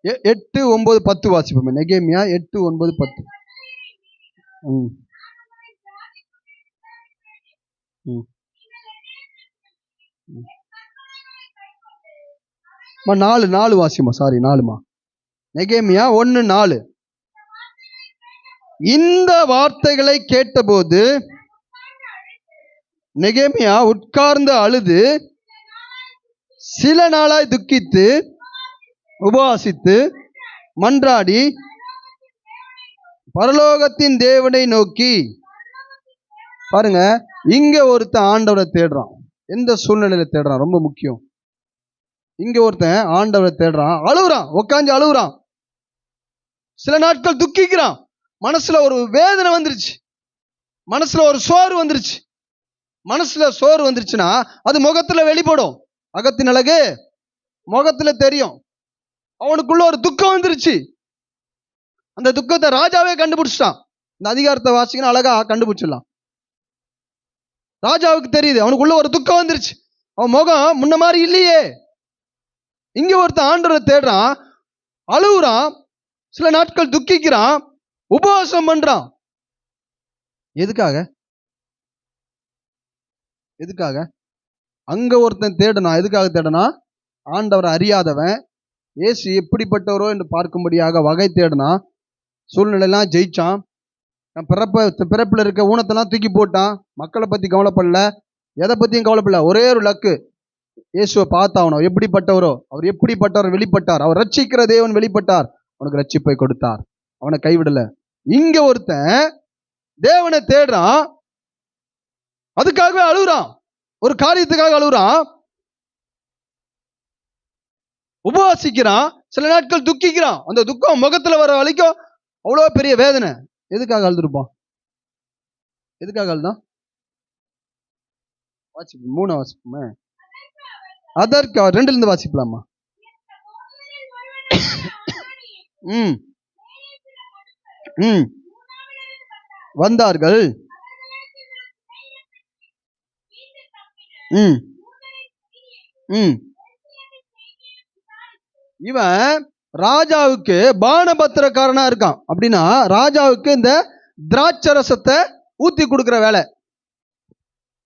8, 9, 10 வாசிப்போம். நெகேமியா 8, 9, 10. ம் ம் 4 வாசிமா, சாரி 4மா. நெகேமியா 1:4. இந்த வார்த்தைகளை கேட்டபோது நெகேமியா உட்கார்ந்து அழுது சில நாளாய் துக்கித்து உபவாசித்து மன்றாடி பரலோகத்தின் தேவனை நோக்கி. பாருங்க, இங்க ஒருத்தன் ஆண்டவரை தேடுறான். எந்த சூழ்நிலையில தேடுறான் ரொம்ப முக்கியம். இங்க ஒருத்தன் ஆண்டவரை தேடுறான், அழுகுறான், உட்காந்து அழுகுறான், சில நாட்கள் துக்கிக்கிறான். மனசுல ஒரு வேதனை வந்துருச்சு, மனசுல ஒரு சோறு வந்துருச்சு. மனசுல சோறு வந்துருச்சுன்னா அது முகத்துல வெளிப்படும். அகத்தின் அழகு முகத்துல தெரியும். அவனுக்குள்ள ஒரு துக்கம் வந்துருச்சு. அந்த துக்கத்தை ராஜாவே கண்டுபிடிச்சிட்டான். இந்த அதிகாரத்தை வாசிக்கணும், அழகா கண்டுபிடிச்சிடலாம். ராஜாவுக்கு தெரியுது அவனுக்குள்ள ஒரு துக்கம் வந்துருச்சு. அவன் முகம் முன்ன மாதிரி இல்லையே. இங்க ஒருத்தன் ஆண்டவரை தேடுறான், அழுகுறான், சில நாட்கள் துக்கிக்கிறான், உபவாசம் பண்றான். எதுக்காக? அங்க ஒருத்தன் தேடனா, எதுக்காக தேடனா? ஆண்டவரை அறியாதவன், இயேசு எப்படிப்பட்டவரோ என்று பார்க்கும்படியாக வகை தேடனா. சூழ்நிலையெல்லாம் ஜெயிச்சான். பிறப்புல இருக்க ஊனத்தெல்லாம் தூக்கி போட்டான். மக்களை பத்தி கவலைப்படல, எதை பத்தியும் கவலைப்படல. ஒரே ஒரு லக்கு, இயேசுவை பார்த்தாவணும். எப்படிப்பட்டவரோ அவர், எப்படிப்பட்டவர் வெளிப்பட்டார், அவர் ரட்சிக்கிற தேவன் வெளிப்பட்டார், அவனுக்கு ரட்சிப்பை கொடுத்தார், அவனை கைவிடல. இங்க ஒருத்தன் தேவனை தேடுறான், அதுக்காகவே அழுகுறான், ஒரு காரியத்துக்காக அழுகுறான், உபவாசிக்கிறான், சில நாட்கள் துக்கிக்கிறான். அந்த துக்கம் முகத்துல வர வரைக்கும் அவ்வளவு பெரிய வேதனை. எதுக்காக அழுதுருப்பான்? எதுக்காக அழுதான்? வாசிப்பு 3 வாசிப்புமே. அதற்கு 2ல இருந்து வாசிக்கலாமா? வந்தார்கள். இவன் ராஜாவுக்கு பானபத்திரக்காரனா இருக்கான். அப்படின்னா ராஜாவுக்கு இந்த திராட்சரசத்தை ஊத்தி கொடுக்கிற வேலை,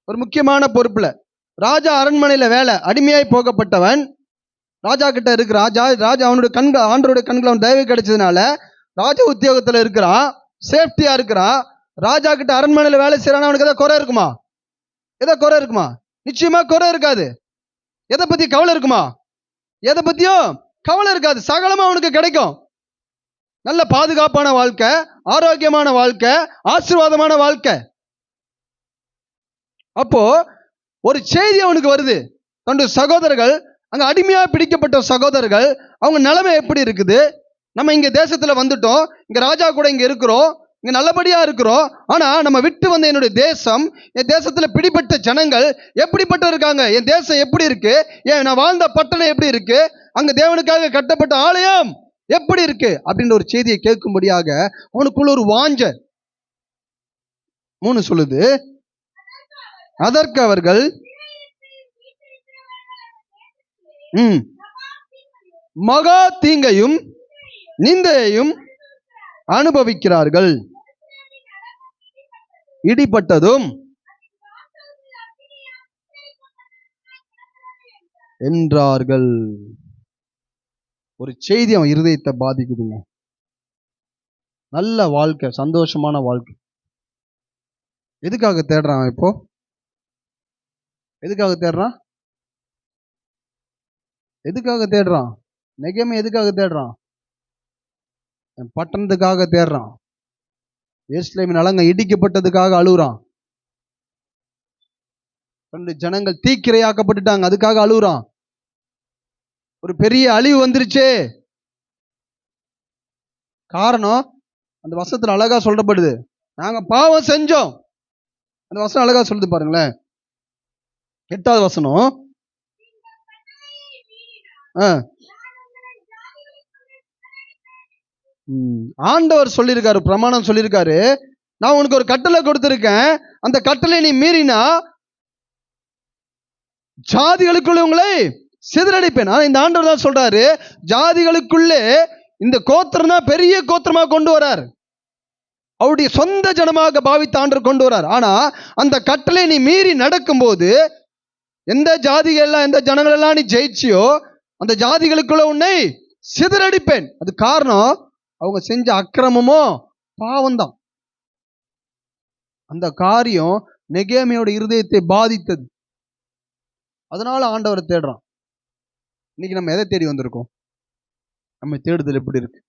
ஒரு முக்கியமான பொறுப்புல. ராஜா அரண்மனையில வேலை, அடிமையாய் போகப்பட்டவன் ராஜா கிட்ட இருக்கிறான். ராஜா அவனுடைய கண்கள், ஆண்டவருடைய கண்கள் அவன் தயவு கிடைச்சதுனால ராஜ உத்தியோகத்துல இருக்கிறான், சேஃப்டியா இருக்கிறான். ராஜா கிட்ட அரண்மனையில வேலை செய்யறான், அவனுக்கு ஏதாவது குறை இருக்குமா? ஏதோ குறை இருக்குமா? நிச்சயமா குறை இருக்காது. எதை பத்தி கவலை இருக்குமா? எதை பத்தியும் கவலை இருக்காது. சகலமா அவனுக்கு கிடைக்கும். நல்ல பாதுகாப்பான வாழ்க்கை, ஆரோக்கியமான வாழ்க்கை, ஆசீர்வாதமான வாழ்க்கை. அப்போ ஒரு செய்தி அவனுக்கு வருது, தன்னுடைய சகோதரர்கள், அங்க அடிமையா பிடிக்கப்பட்ட சகோதரர்கள், அவங்க நிலைமை எப்படி இருக்குது? நம்ம இங்க தேசத்துல வந்துட்டோம், இங்க ராஜா கூட இங்க இருக்கிறோம், இங்க நல்லபடியா இருக்கிறோம். ஆனா நம்ம விட்டு வந்த என்னுடைய தேசம், என் தேசத்துல பிடிப்பட்ட ஜனங்கள் எப்படிப்பட்ட இருக்காங்க, என் தேசம் எப்படி இருக்கு, ஏன் நான் வாழ்ந்த பட்டணம் எப்படி இருக்கு, அங்க தேவனுக்காக கட்டப்பட்ட ஆலயம் எப்படி இருக்கு அப்படின்ற ஒரு செய்தியை கேட்கும்படியாக அவனுக்குள்ள ஒரு வாஞ்ச. 3 சொல்லுது, அதற்கு அவர்கள் மகா தீங்கையும் நிந்தையையும் அனுபவிக்கிறார்கள். இடிப்பட்டதும் என்றார்கள். ஒரு செய்தி அவன் இருதயத்தை பாதிக்குதுங்க. நல்ல வாழ்க்கை, சந்தோஷமான வாழ்க்கை. எதுக்காக தேடுறான்? இப்போ எதுக்காக தேடுறான்? எதுக்காக தேடுறான்? நெகேமியா எதுக்காக தேடுறான்? பட்டணத்துக்காக தேடுறான். எருசலேமின் அலங்கம் இடிக்கப்பட்டதுக்காக அழுகுறான். 2 ஜனங்கள் தீக்கிரையாக்கப்பட்டுட்டாங்க, அதுக்காக அழுகுறான். ஒரு பெரிய அழிவு வந்துருச்சு. காரணம் அந்த வசனத்துல அழகா சொல்லப்படுது, நாங்க பாவம் செஞ்சோம். அந்த வசனம் அழகா சொல்லுது பாருங்களேன். 8வது வசனம். ஆண்டவர் சொல்லியிருக்காரு, பிரமாணம் சொல்லியிருக்காரு, நான் உனக்கு ஒரு கட்டளை கொடுத்திருக்கேன், அந்த கட்டளை நீ மீறினா ஜாதிகளுக்குள்ள உங்களை சிதறடிப்பேன். ஆனா இந்த ஆண்டவர் தான் சொல்றாரு, ஜாதிகளுக்குள்ளே இந்த கோத்திரம் தான் பெரிய கோத்திரமா கொண்டு வரார், அவருடைய சொந்த ஜனமாக பாவித்த ஆண்டவர் கொண்டு வரார். ஆனா அந்த கட்டளை நீ மீறி நடக்கும்போது எந்த ஜாதிகள் எல்லாம், எந்த ஜனங்கள் எல்லாம் நீ ஜெயிச்சியோ அந்த ஜாதிகளுக்குள்ள உன்னை சிதறடிப்பேன். அது காரணம் அவங்க செஞ்ச அக்கிரமமோ பாவம்தான். அந்த காரியம் நெகேமியோட இருதயத்தை பாதித்தது. அதனால ஆண்டவரை தேடுறான். இன்னைக்கு நம்ம எதை தேடி வந்திருக்கோம்? நம்ம தேடுதல் எப்படி இருக்கு?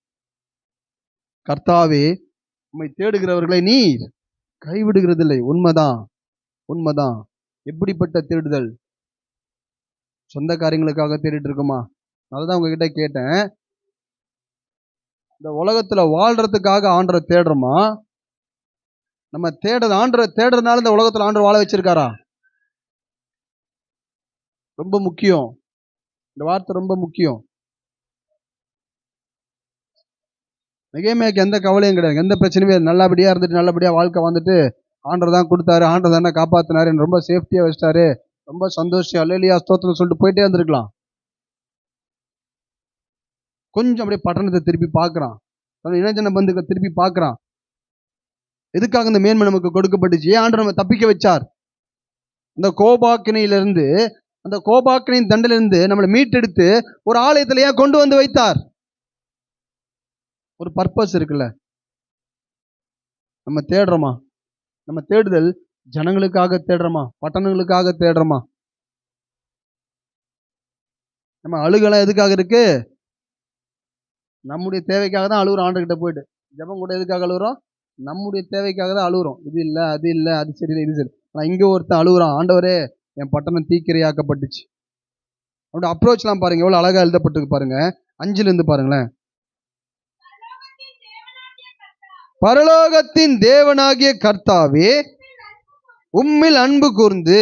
கர்த்தாவே, நம்மை தேடுகிறவர்களை நீர் கைவிடுகிறதில்லை. உண்மைதான், உண்மைதான். எப்படிப்பட்ட தேடுதல்? சொந்த காரியங்களுக்காக தேடிட்டு இருக்குமா? அதுதான் உங்ககிட்ட கேட்டேன். இந்த உலகத்துல வாழ்றதுக்காக ஆண்டரை தேடுறோமா? நம்ம ஆண்டரை தேடுறதுனால இந்த உலகத்துல ஆண்டர் வாழ வச்சிருக்காரா? ரொம்ப முக்கியம். இந்த வார்த்தை ரொம்ப முக்கியம். நெகேமியாக்கு எந்த கவலையும் கிடையாது, எந்த பிரச்சனையும், நல்லபடியா இருந்துட்டு நல்லபடியா வாழ்க்கை வந்துட்டு ஆண்டர் தான் கொடுத்தாரு, ஆண்டர் தானே காப்பாத்தினாரு, ரொம்ப சேஃப்டியா வச்சிட்டாரு, ரொம்ப சந்தோஷம், அல்லேலூயா ஸ்தோத்திரம் சொல்லிட்டு போயிட்டே இருந்திருக்கலாம். கொஞ்சம் அப்படியே பட்டணத்தை திருப்பி பார்க்கறான், இனஜன பந்துக்களை திருப்பி பார்க்கறான். எதுக்காக இந்த மேன்மை நமக்கு கொடுக்கப்பட்டுச்சு? ஏன் ஆண்டவர் நம்ம தப்பிக்க வச்சார்? இந்த கோபாக்கினையிலிருந்து, அந்த கோபாக்கினையின் தண்டிலிருந்து நம்மளை மீட்டெடுத்து ஒரு ஆலயத்துல ஏன் கொண்டு வந்து வைத்தார்? ஒரு பர்பஸ் இருக்குல்ல. நம்ம தேடுறோமா? நம்ம தேடுதல் ஜனங்களுக்காக தேடுறோமா, பட்டணங்களுக்காக தேடுறோமா? நம்ம அழுகலாம் எதுக்காக இருக்கு? நம்முடைய தேவைக்காக தான் அழுகுறோம். ஆண்டர்கிட்ட போயிட்டு ஜெபம் கூட எதுக்காக அழுகுறோம்? நம்முடைய தேவைக்காக தான் அழுகுறோம். இது இல்லை, அது இல்லை, அது சரியில்லை, இது சரி. ஆனால் இங்கே ஒருத்தன் அழுகுறான், ஆண்டவரே என் பட்டணம் தீக்கிரையாக்கப்பட்டுச்சு. அப்படி அப்ரோச்லாம் பாருங்க, எவ்வளோ அழகா எழுதப்பட்டிருக்கு பாருங்க. 5லிருந்து பாருங்களேன். பரலோகத்தின் தேவனாகிய கர்த்தாவே, உம்மில் அன்பு கூர்ந்து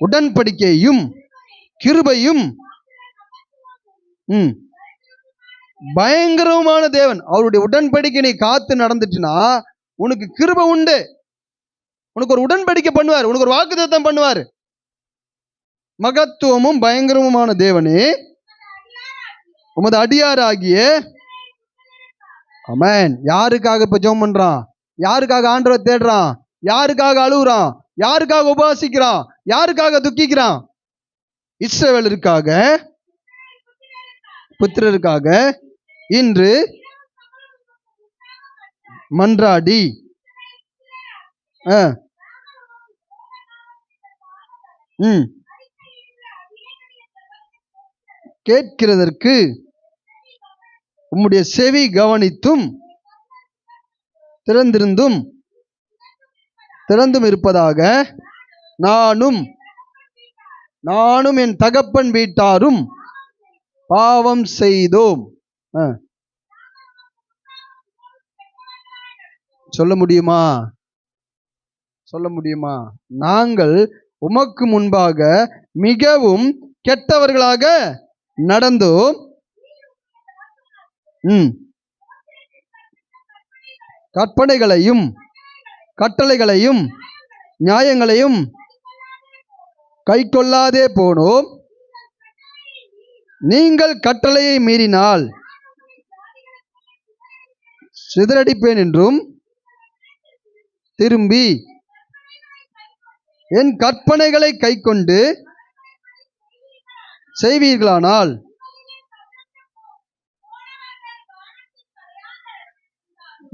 உடன்படிக்கையும் கிருபையும் பயங்கரமான தேவன். அவருடைய உடன்படிக்கை நீ காத்து நடந்துச்சுன்னா உனக்கு கிருபை உண்டு. உனக்கு ஒரு உடன்படிக்கை பண்ணுவார், உனக்கு ஒரு வாக்குத்தத்தம் பண்ணுவார். மகத்துவமும் பயங்கரமுமான தேவனே, உமது அடியாராகிய. ஆமென். யாருக்காக இப்ப ஜெபம் பண்றான்? யாருக்காக ஆண்டவரை தேடுறான்? யாருக்காக அழுகுறான்? யாருக்காக உபாசிக்கிறான்? யாருக்காக துக்கிக்கிறான்? இஸ்ரவேலருக்காக, புத்திரருக்காக இன்று மன்றாடி ஆ, ம். கேட்கிறதற்கு உம்முடைய செவி கவனித்தும் திறந்திருந்தும் திறந்தும் இருப்பதாக நானும் நானும் என் தகப்பன் வீட்டாரும் பாவம் செய்தோம். ஆ, சொல்ல முடியுமா? சொல்ல முடியுமா? நாங்கள் உமக்கு முன்பாக மிகவும் கெட்டவர்களாக நடந்தோம். கற்பனைகளையும் கட்டளைகளையும் நியாயங்களையும் கைக்கொள்ளாதே போனோம். நீங்கள் கட்டளையை மீறினால் சிதறடிப்பேன் என்றும் திரும்பி என் கற்பனைகளை கைக்கொண்டு செய்வீர்களானால்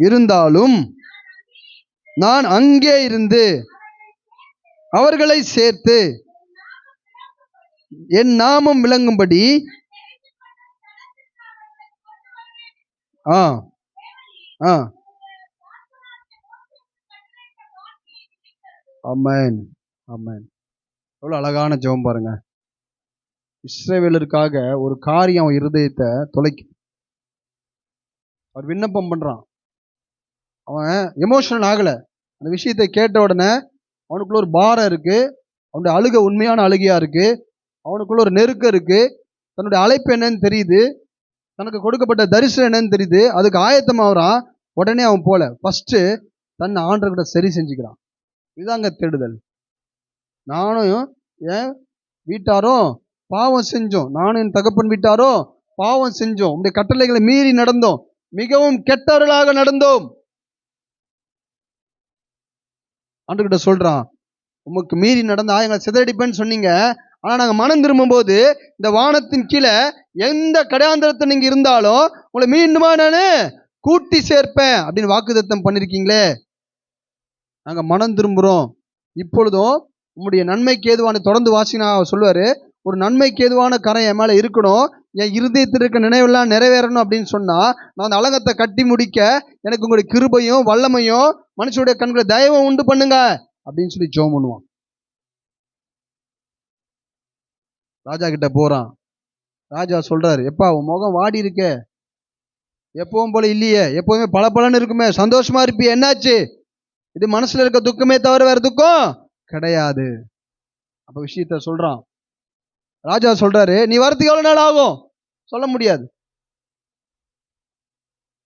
இருந்தாலும் நான் அங்கே இருந்து அவர்களை சேர்த்து என் நாமம் விளங்கும்படி ஆமென், ஆமென். எவ்வளவு அழகான ஜெபம் பாருங்க. இஸ்ரவேலருக்காக ஒரு காரியம் இருதயத்தை தொலைக்கு. அவர் விண்ணப்பம் பண்றான். அவன் எமோஷனல் ஆகல. அந்த விஷயத்தை கேட்ட உடனே அவனுக்குள்ள ஒரு பாரம் இருக்கு. அவனுடைய அழுகை உண்மையான அழுகையா இருக்கு. அவனுக்குள்ள ஒரு நெருக்கம் இருக்கு. தன்னுடைய அழைப்பு என்னன்னு தெரியுது. தனக்கு கொடுக்கப்பட்ட தரிசனம் என்னன்னு தெரியுது. அதுக்கு ஆயத்தமாகறான். உடனே அவன் போல ஃபர்ஸ்ட் தன்னை ஆண்டவர்கிட்ட சரி செஞ்சுக்கிறான். இதாங்க தேடுதல். நானும் என் வீட்டாரும் பாவம் செஞ்சோம். நானும் என் தகப்பன் வீட்டாரும் பாவம் செஞ்சோம். உங்களுடைய கட்டளைகளை மீறி நடந்தோம். மிகவும் கெட்டவர்களாக நடந்தோம். ஆண்டவர்கிட்ட சொல்றான், உமக்கு மீறி நடந்த ஆயங்களை சிதறடிப்பேன்னு சொன்னீங்க. ஆனா நாங்க மனம் திரும்பும் போது இந்த வானத்தின் கீழே எந்த கடையாந்திரத்தை நீங்க இருந்தாலும் உங்களை மீண்டுமா நானு கூட்டி சேர்ப்பேன் அப்படின்னு வாக்குத்தத்தம் பண்ணிருக்கீங்களே. நாங்க மனம் திரும்புறோம். இப்பொழுதும் உங்களுடைய நன்மைக்கு ஏதுவான, தொடர்ந்து வாசினா சொல்லுவாரு, ஒரு நன்மைக்கு ஏதுவான கரை என் மேல இருக்கணும், என் இருதயத்தில் இருக்க நினைவெல்லாம் நிறைவேறணும் அப்படின்னு சொன்னா நான் அந்த அலங்கத்தை கட்டி முடிக்க எனக்கு உங்களுடைய கிருபையும் வல்லமையும் மனுஷனுடைய கண்களை தயவும் உண்டு பண்ணுங்க அப்படின்னு சொல்லி ஜெபம் பண்ணுவான். ராஜா கிட்ட போறான். ராஜா சொல்றாரு, எப்பா உன் முகம் வாடி இருக்கே, எப்பவும் போல இல்லையே, எப்பவுமே பளபளன்னு இருக்குமே, சந்தோஷமா இருப்பியே, என்னாச்சு? இது மனசுல இருக்க துக்கமே தவிர வேற துக்கம் கிடையாது. அப்ப விஷயத்த சொல்றான். ராஜா சொல்றாரு, நீ வரதுக்கு எவ்வளவு நாள் ஆகும்? சொல்ல முடியாது.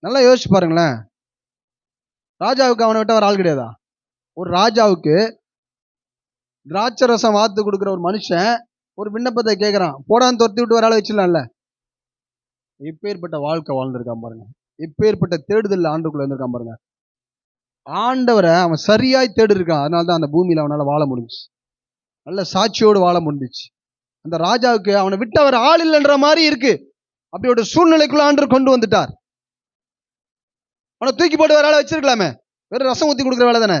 நல்லா யோசிச்சு பாருங்களேன். ராஜாவுக்கு அவனை விட்ட ஒரு ஆள் கிடையாதா? ஒரு ராஜாவுக்கு திராட்சை ரசம் வாத்து கொடுக்குற ஒரு மனுஷன் ஒரு விண்ணப்பத்தை கேட்கிறான். போடான்னு துரத்தி விட்டு ஒரு ஆளை வச்சிடலாம்ல. எப்பேற்பட்ட வாழ்க்கை வாழ்ந்திருக்கான் பாருங்க. எப்பேற்பட்ட தேடுதல் ஆண்டுக்குள்ள இருந்திருக்கான் பாருங்க. ஆண்டவரை அவன் சரியாய் தேடி இருக்கான். அதனால்தான் அந்த பூமியில அவனால வாழ முடிஞ்சுச்சு. நல்ல சாட்சியோடு வாழ முடிஞ்சிச்சு. அந்த ராஜாவுக்கு அவனை விட்டு அவர் ஆள் இல்லைன்ற மாதிரி இருக்கு. அப்படி ஒரு சூழ்நிலைக்குள்ள ஆண்டவர் கொண்டு வந்துட்டார். அவனை தூக்கி போட்டு வேற ஆளை வச்சிருக்கலாமே. வெறும் ரசம் ஊத்தி கொடுக்குற வேலை தானே.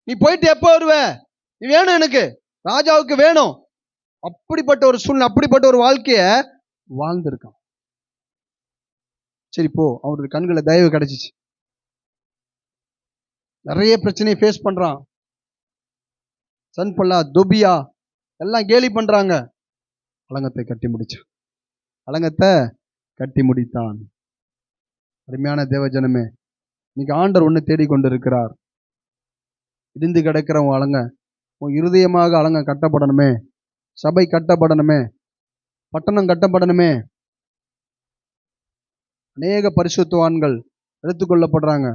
நீ போயிட்டு எப்போ வருவ? நீ வேணும், எனக்கு ராஜாவுக்கு வேணும். அப்படிப்பட்ட ஒரு சூழ்நிலை, அப்படிப்பட்ட ஒரு வாழ்க்கைய வாழ்ந்திருக்கான். சரி போ, அவருடைய கண்களை தயவு கிடைச்சிச்சு. நிறைய பிரச்சனையை ஃபேஸ் பண்றான். சன்பல்லா, தொபியா எல்லாம் கேலி பண்றாங்க. அலங்கத்தை கட்டி முடிச்சான். அலங்கத்தை கட்டி முடித்தான். அருமையான தேவஜனமே, இன்னைக்கு ஆண்டவர் ஒன்று தேடிக்கொண்டு இருக்கிறார். இடிந்து கிடக்கிற உன் அலங்க, உன் இருதயமாக அலங்க கட்டப்படணுமே, சபை கட்டப்படணுமே, பட்டணம் கட்டப்படணுமே. அநேக பரிசுத்தவான்கள் எடுத்துக்கொள்ளப்படுறாங்க.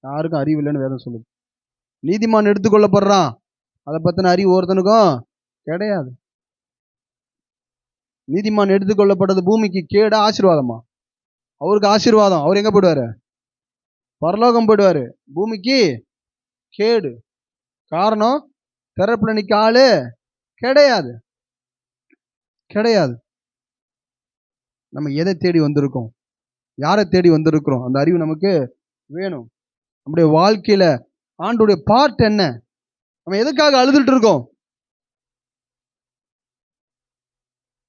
யாருக்கும் அறிவு இல்லைன்னு வேதம் சொல்லுது. நீதிமான் எடுத்துக்கொள்ளப்படுறான். அதை பத்தின அறிவு ஒருத்தனுக்கும் கிடையாது. நீதிமான் எடுத்துக்கொள்ளப்பட்டது பூமிக்கு கேடு ஆசீர்வாதமா? அவருக்கு ஆசீர்வாதம். அவர் எங்க போயிடுவாரு? பரலோகம் போயிடுவாரு. பூமிக்கு கேடு. காரணம், திறப்புல நிக்க ஆளு கிடையாது. கிடையாது. நம்ம எதை தேடி வந்திருக்கோம்? யாரை தேடி வந்திருக்கிறோம்? அந்த அறிவு நமக்கு வேணும். நம்முடைய வாழ்க்கையில ஆண்டுடைய பார்ட் என்ன? நம்ம எதுக்காக அழுதுட்டு இருக்கோம்?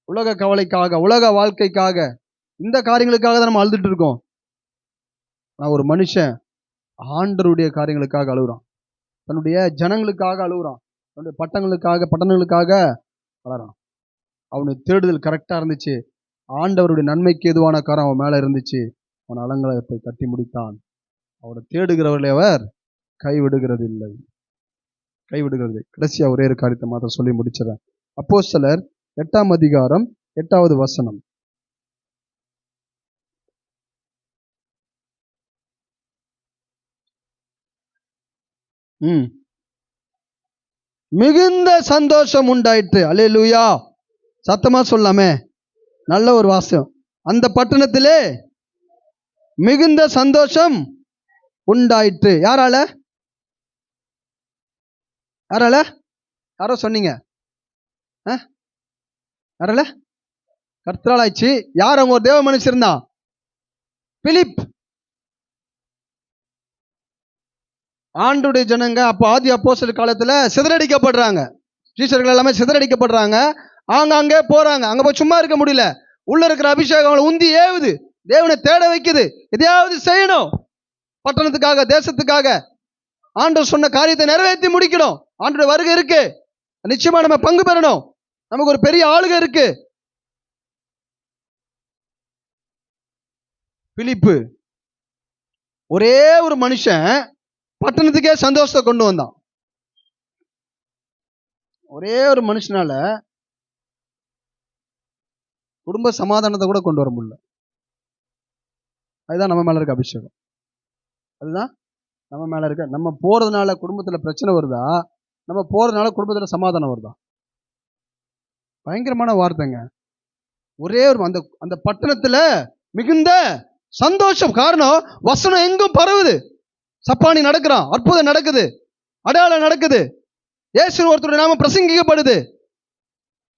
உலக கவலைக்காக, உலக வாழ்க்கைக்காக, இந்த காரியங்களுக்காக தான் நம்ம அழுதுட்டு இருக்கோம். நான் ஒரு மனுஷன் ஆண்டருடைய காரியங்களுக்காக அழுகுறான், தன்னுடைய ஜனங்களுக்காக அழுகுறான், தன்னுடைய பட்டணங்களுக்காக அழறான். அவனுக்கு தேடுதல் கரெக்டா இருந்துச்சு. ஆண்டவருடைய நன்மைக்கு எதுவான காரம் அவன் மேல இருந்துச்சு. அவன் அலங்கலத்தை கட்டி முடித்தான். அவரை தேடுகிறவர்களை அவர் கைவிடுகிறது இல்லை. கடைசியா ஒரே ஒரு காரியத்தை மாத்திரம் சொல்லி முடிச்சிடறேன். அப்போஸ்தலர் 8ஆம் அதிகாரம் 8வது வசனம். மிகுந்த சந்தோஷம் உண்டாயிற்று. அல்லேலூயா. சத்தமா சொல்லாமே. நல்ல ஒரு வாசம். அந்த பட்டணத்திலே மிகுந்த சந்தோஷம் உண்டாயிற்று. யாரால? யாரோ சொன்னீங்க. யாரால? கர்த்தரால் ஆயிடுச்சு. யார்? அவங்க ஒரு தேவ மனுஷன் இருந்தான், பிலிப். ஆண்டுடைய ஜனங்க அப்போ ஆதி அப்போஸ்தலர் காலத்துல சிதறடிக்கப்படுறாங்க. டீச்சர்கள் எல்லாமே சிதறடிக்கப்படுறாங்க. ஆங்காங்கே போறாங்க. அங்க போய் சும்மா இருக்க முடியல. உள்ள இருக்கிற அபிஷேகம் அவங்களை உந்தி ஏவுது, தேவனை தேட வைக்குது. எதையாவது செய்யணும், பட்டணத்துக்காக, தேசத்துக்காக. ஆண்டவர் சொன்ன காரியத்தை நிறைவேற்றி முடிக்கணும். ஆண்டோட வருகை இருக்கு, நிச்சயமா நம்ம பங்கு பெறணும். நமக்கு ஒரு பெரிய ஆளுகை இருக்கு. பிலிப்பு ஒரே ஒரு மனுஷன் பட்டணத்துக்கே சந்தோஷத்தை கொண்டு வந்தான். ஒரே ஒரு மனுஷனால குடும்ப சமாதானத்தை கூட கொண்டு வர முடியல. அதுதான் நம்ம மேல இருக்க அபிஷேகம். அதுதான் நம்ம மேல இருக்க. நம்ம போறதுனால குடும்பத்துல பிரச்சனை வருதா? நம்ம போறதுனால குடும்பத்துல சமாதானம் வருதா? பயங்கரமான வார்த்தைங்க. ஒரே ஒரு அந்த பட்டணத்துல மிகுந்த சந்தோஷம். காரணம், வசனம் எங்கும் பரவுது. சப்பானி நடக்கிறான், அற்புதம் நடக்குது, அடையாளம் நடக்குது, இயேசு ஒருத்தருடைய நாமம் பிரசங்கிக்கப்படுது,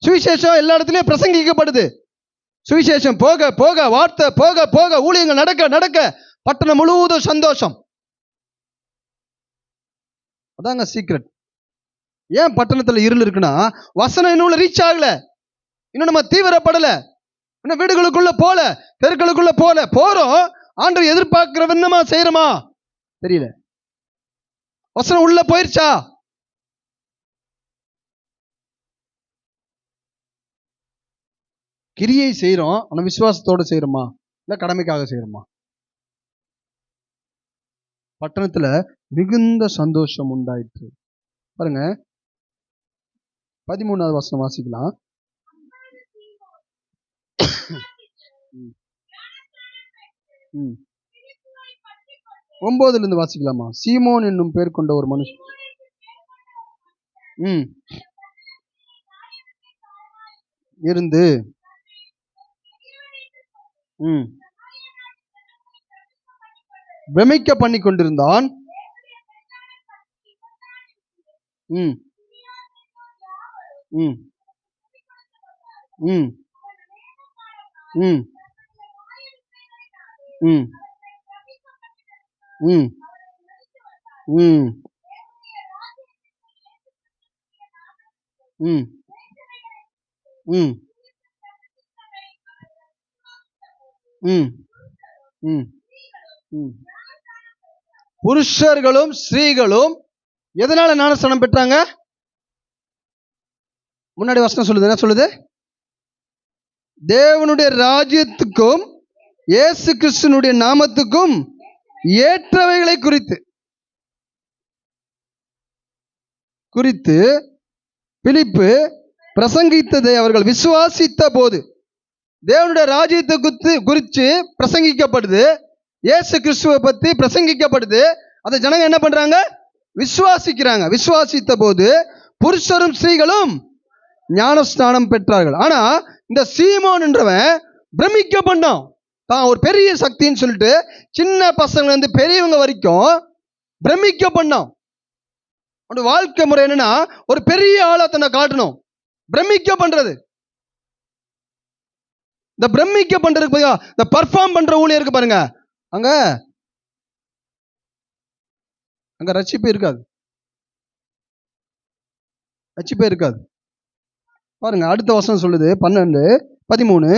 சுவிசேஷம் எல்லா இடத்துலயும் பிரசங்கிக்கப்படுது. சுவிசேஷம் போக போக, வார்த்தை போக போக, ஊழியங்கள் நடக்க நடக்க பட்டணம் முழுவதும் சந்தோஷம். அதாங்க சீக்ரெட். ஏன் பட்டணத்துல இருள் இருக்குன்னா, வசனம் இன்னும் ரீச் ஆகல, இன்னும் நம்ம தீவிரப்படல, இன்னும் வீடுகளுக்குள்ள போல, தெருக்களுக்குள்ள போறோம். ஆண்டவர் எதிர்பார்க்கிற விண்ணமா செய்யறோமா தெரியல. வசனம் உள்ள போயிருச்சா? கிரியை செய்யறோம், ஆனா விசுவாசத்தோடு செய்யறோமா இல்ல கடமைக்காக செய்யறோமா? பட்டணத்துல மிகுந்த சந்தோஷம் உண்டாயிற்று. பாருங்க, 13வது வசனம் வாசிக்கலாம். ம் 9ல இருந்து வாசிக்கலாமா? சீமோன் என்னும் பேர் கொண்ட ஒரு மனுஷன் இருந்து பிரமிக்க பண்ணி கொண்டிருந்தான். புருஷர்களும் ஸ்திரீகளும் எதனால ஞானஸ்நானம் பெற்றாங்க? முன்னாடி வசனம் சொல்லுது, என்ன சொல்லுது? தேவனுடைய ராஜ்யத்துக்கும் இயேசு கிறிஸ்துவினுடைய நாமத்துக்கும் ஏற்றவைகளை குறித்து பிலிப்பு பிரசங்கித்ததை அவர்கள் விசுவாசித்த போது, தேவனுடைய ராஜ்யத்தை குறித்து பிரசங்கிக்கப்படுது, இயேசு கிறிஸ்துவை பத்தி பிரசங்கிக்கப்படுது. அந்த ஜனங்க என்ன பண்றாங்க? விசுவாசிக்கிறாங்க. விசுவாசித்த போது புருஷரும் ஸ்திரீகளும் ஞானஸ்நானம் பெற்றார்கள். ஆனா இந்த சீமோன் என்றவன் பிரமிக்க பண்ணான். தான் ஒரு பெரிய சக்தின்னு சொல்லிட்டு சின்ன பசங்க இருந்து பெரியவங்க வரைக்கும் பிரமிக்க பண்ணான். அவனுடைய வாழ்க்கை முறை என்னன்னா, ஒரு பெரிய ஆளை தன்னை காட்டணும், பிரமிக்க பண்றது. இந்த பிரமிக்க பண்றதுக்கு பாருங்க, இந்த பர்ஃபார்ம் பண்ற ஊழியருக்கு பாருங்க, அங்க அங்க ரட்சிப்பே இருக்காது, ரட்சிப்பே இருக்காது. பாருங்க, அடுத்த வசனம் சொல்லுது 12:13.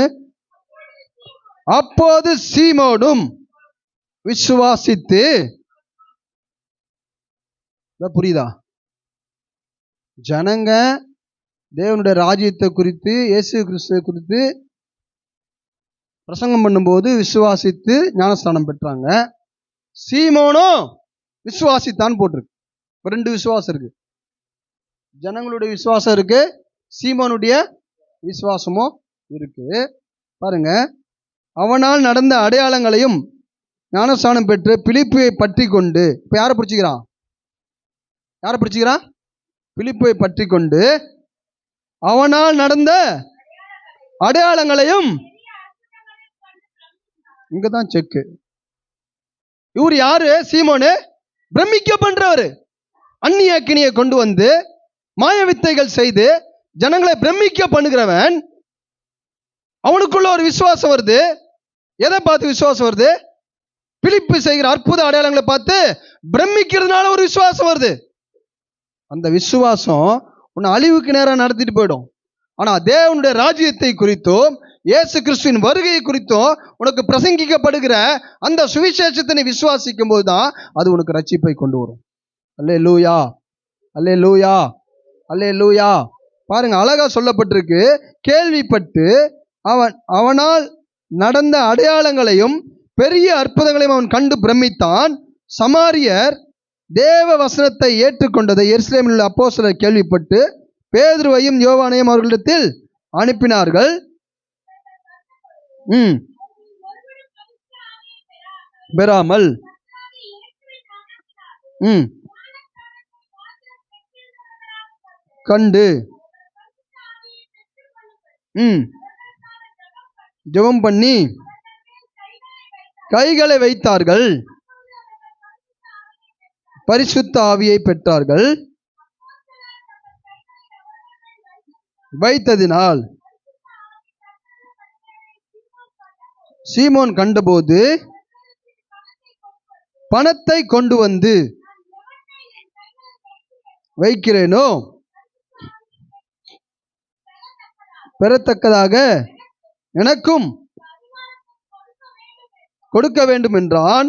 அப்போது சீமோனும் விசுவாசித்து, புரியுதா? ஜனங்க தேவனுடைய ராஜ்யத்தை குறித்து, இயேசு கிறிஸ்துவை குறித்து பிரசங்கம் பண்ணும்போது விசுவாசித்து ஞானஸ்தானம் பெற்றாங்க. சீமோனும் விசுவாசித்தான் போட்டிருக்கு. 2 விசுவாசம் இருக்கு. ஜனங்களுடைய விசுவாசம் இருக்கு, சீமோனுடைய விசுவாசமும் இருக்கு. பாருங்க, அவனால் நடந்த அடையாளங்களையும் ஞானஸ்தானம் பெற்று பிலிப்பை பற்றி கொண்டு, இப்ப யாரை பிடிச்சிக்கிறான்? யாரை பிடிச்சிக்கிறான்? பிலிப்பை பற்றி கொண்டு அவனால் நடந்த அடையாளங்களையும், இங்கதான் செக்கு. இவர் யாரு? சீமோனு பிரமிக்க பண்றவரு. அந்நிய அக்கினியை கொண்டு வந்து மாய வித்தைகள் செய்து ஜனங்களை பிரமிக்க பண்ணுகிறவன். அவனுக்குள்ள ஒரு விசுவாசம் வருது. எதை பார்த்து விசுவாசம் வருது? பிலிப்பு செய்கிற அற்புத அடையாளங்களை பார்த்து பிரமிக்கிறதுனால ஒரு விசுவாசம் வருது. அந்த விசுவாசம் உன்னை அழிவுக்கு நேரம் நடத்திட்டு போயிடும். ஆனா தேவனுடைய ராஜ்யத்தை குறித்தும் இயேசு கிறிஸ்துவின் வருகை குறித்தும் உனக்கு பிரசங்கிக்கப்படுகிற அந்த சுவிசேஷத்தை நீ விசுவாசிக்கும் போதுதான் அது உனக்கு ரட்சிப்பை கொண்டு வரும். அல்லேலூயா, அல்லேலூயா, அல்லேலூயா. பாருங்க, அழகா சொல்லப்பட்டிருக்கு. கேள்விப்பட்டு அவனால் நடந்த அடையாளங்களையும் பெரிய அற்புதங்களையும் அவன் கண்டு பிரமித்தான். சமாரியர் தேவ வசனத்தை ஏற்றுக்கொண்டதை எருசலேமில் உள்ள அப்போஸ்தலர் கேள்விப்பட்டு பேதுருவையும் யோவானையும் அவர்களிடத்தில் அனுப்பினார்கள். பெறாமல் கண்டு ஜெபம் பண்ணி கைகளை வைத்தார்கள், பரிசுத்த ஆவியை பெற்றார்கள். வைத்ததினால் சீமோன் கண்டபோது பணத்தை கொண்டு வந்து வைக்கிறேனோ பெறத்தக்கதாக எனக்கும் கொடுக்க வேண்டும் என்றான்.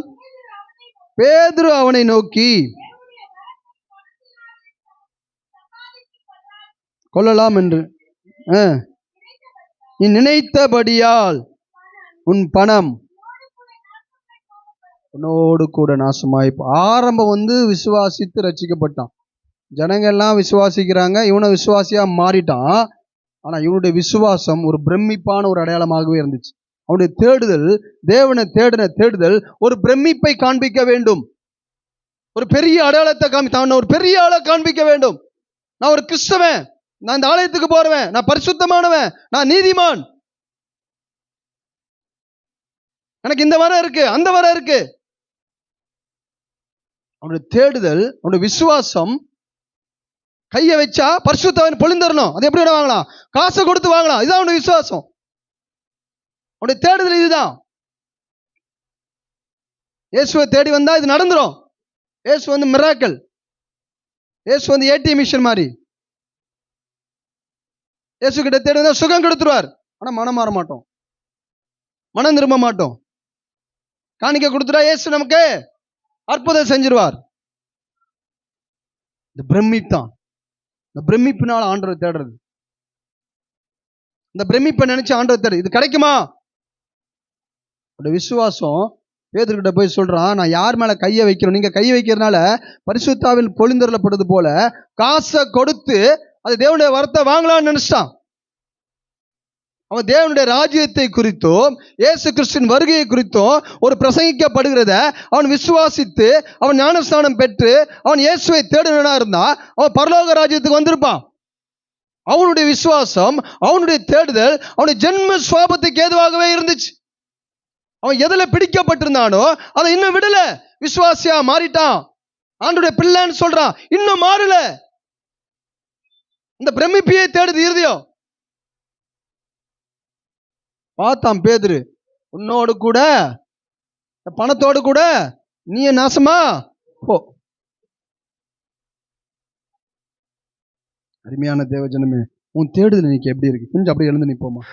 பேதுரு அவனை நோக்கி, கொள்ளலாம் என்று நீ நினைத்தபடியால் உன் பணம் உன்னோடு கூட நாசமாய். ஆரம்பம் விசுவாசித்து ரட்சிக்கப்பட்டான். ஜனங்க எல்லாம் விசுவாசிக்கிறாங்க, இவனை விசுவாசியா மாறிட்டான். ஆனா இவனுடைய விசுவாசம் ஒரு பிரமிப்பான ஒரு அடையாளமாகவே இருந்துச்சு. அவனுடைய தேடுதல், தேவனை தேடின தேடுதல் ஒரு பிரமிப்பை காண்பிக்க வேண்டும். ஒரு பெரிய அடையாளத்தை காண்பித்தான். ஒரு பெரிய ஆளை காண்பிக்க வேண்டும். நான் ஒரு கிறிஸ்தவன், நான் இந்த ஆலயத்துக்கு போறவன், நான் பரிசுத்தமானவன், நான் நீதிமான், எனக்கு இந்த வரம் இருக்கு, அந்த வரம் இருக்கு. அவனுடைய தேடுதல், அவனுடைய விசுவாசம். கையை வச்சா பரிசுத்தவன் பொழிந்தரணும். அது எப்படி வாங்கலாம்? காசை கொடுத்து வாங்கலாம். இதுதான் அவனுடைய விசுவாசம். அவனுடைய தேடுதல் இதுதான். இயேசுவை தேடி வந்தா இது நடந்துரும். இயேசு மிராக்கிள். இயேசு ஏடிஎம் மிஷன் மாதிரி. இயேசு கிட்ட தேடி வந்தா சுகம் கொடுத்துருவார். ஆனா மனம் மாற மாட்டோம், மனம் திரும்ப மாட்டோம். காணிக்க கொடுத்துட்டா இயேசு நமக்கு அற்புதம் செஞ்சிருவார். இந்த பிரமித்தான். இந்த பிரமிப்பினால ஆண்டவரை தேடுறது. இந்த பிரமிப்பை நினைச்சு ஆண்டவரை தேடு. இது கிடைக்குமா? விசுவாசம். பேதுருகிட்ட போய் சொல்றான், நான் யார் மேல கையை வைக்கிறோம்? நீங்க கையை வைக்கிறதுனால பரிசுத்தாவில் பொழிந்தருளப்படுது போல காசை கொடுத்து அது தேவனுடைய வரத்தை வாங்கலாம்னு நினைச்சான். அவன் தேவனுடைய ராஜ்யத்தை குறித்தும் இயேசு கிறிஸ்துவின் வருகையை குறித்தும் ஒரு பிரசங்கிக்கப்படுகிறத அவன் விசுவாசித்து அவன் ஞானஸ்தானம் பெற்று அவன் இயேசுவை தேடுனா இருந்தா அவன் பரலோக ராஜ்யத்துக்கு வந்திருப்பான். அவனுடைய விசுவாசம், அவனுடைய தேடுதல் அவனுடைய ஜென்ம சுவாபத்துக்கு ஏதுவாகவே இருந்துச்சு. அவன் எதுல பிடிக்கப்பட்டிருந்தானோ அதை இன்னும் விடல, விசுவாசியா மாறிட்டான். ஆண்டவருடைய பிள்ளைன்னு சொல்றான், இன்னும் மாறல. இந்த பிரமிப்பையே தேடுது இருதயம். பார்த்தான் பேதுரு, உன்னோடு கூட பணத்தோடு கூட நீ நாசமா போ. அருமையான தேவஜனமே, உன் தேடுதல் இன்னைக்கு எப்படி இருக்கு? கொஞ்சம் அப்படியே எழுந்து நிப்போமா?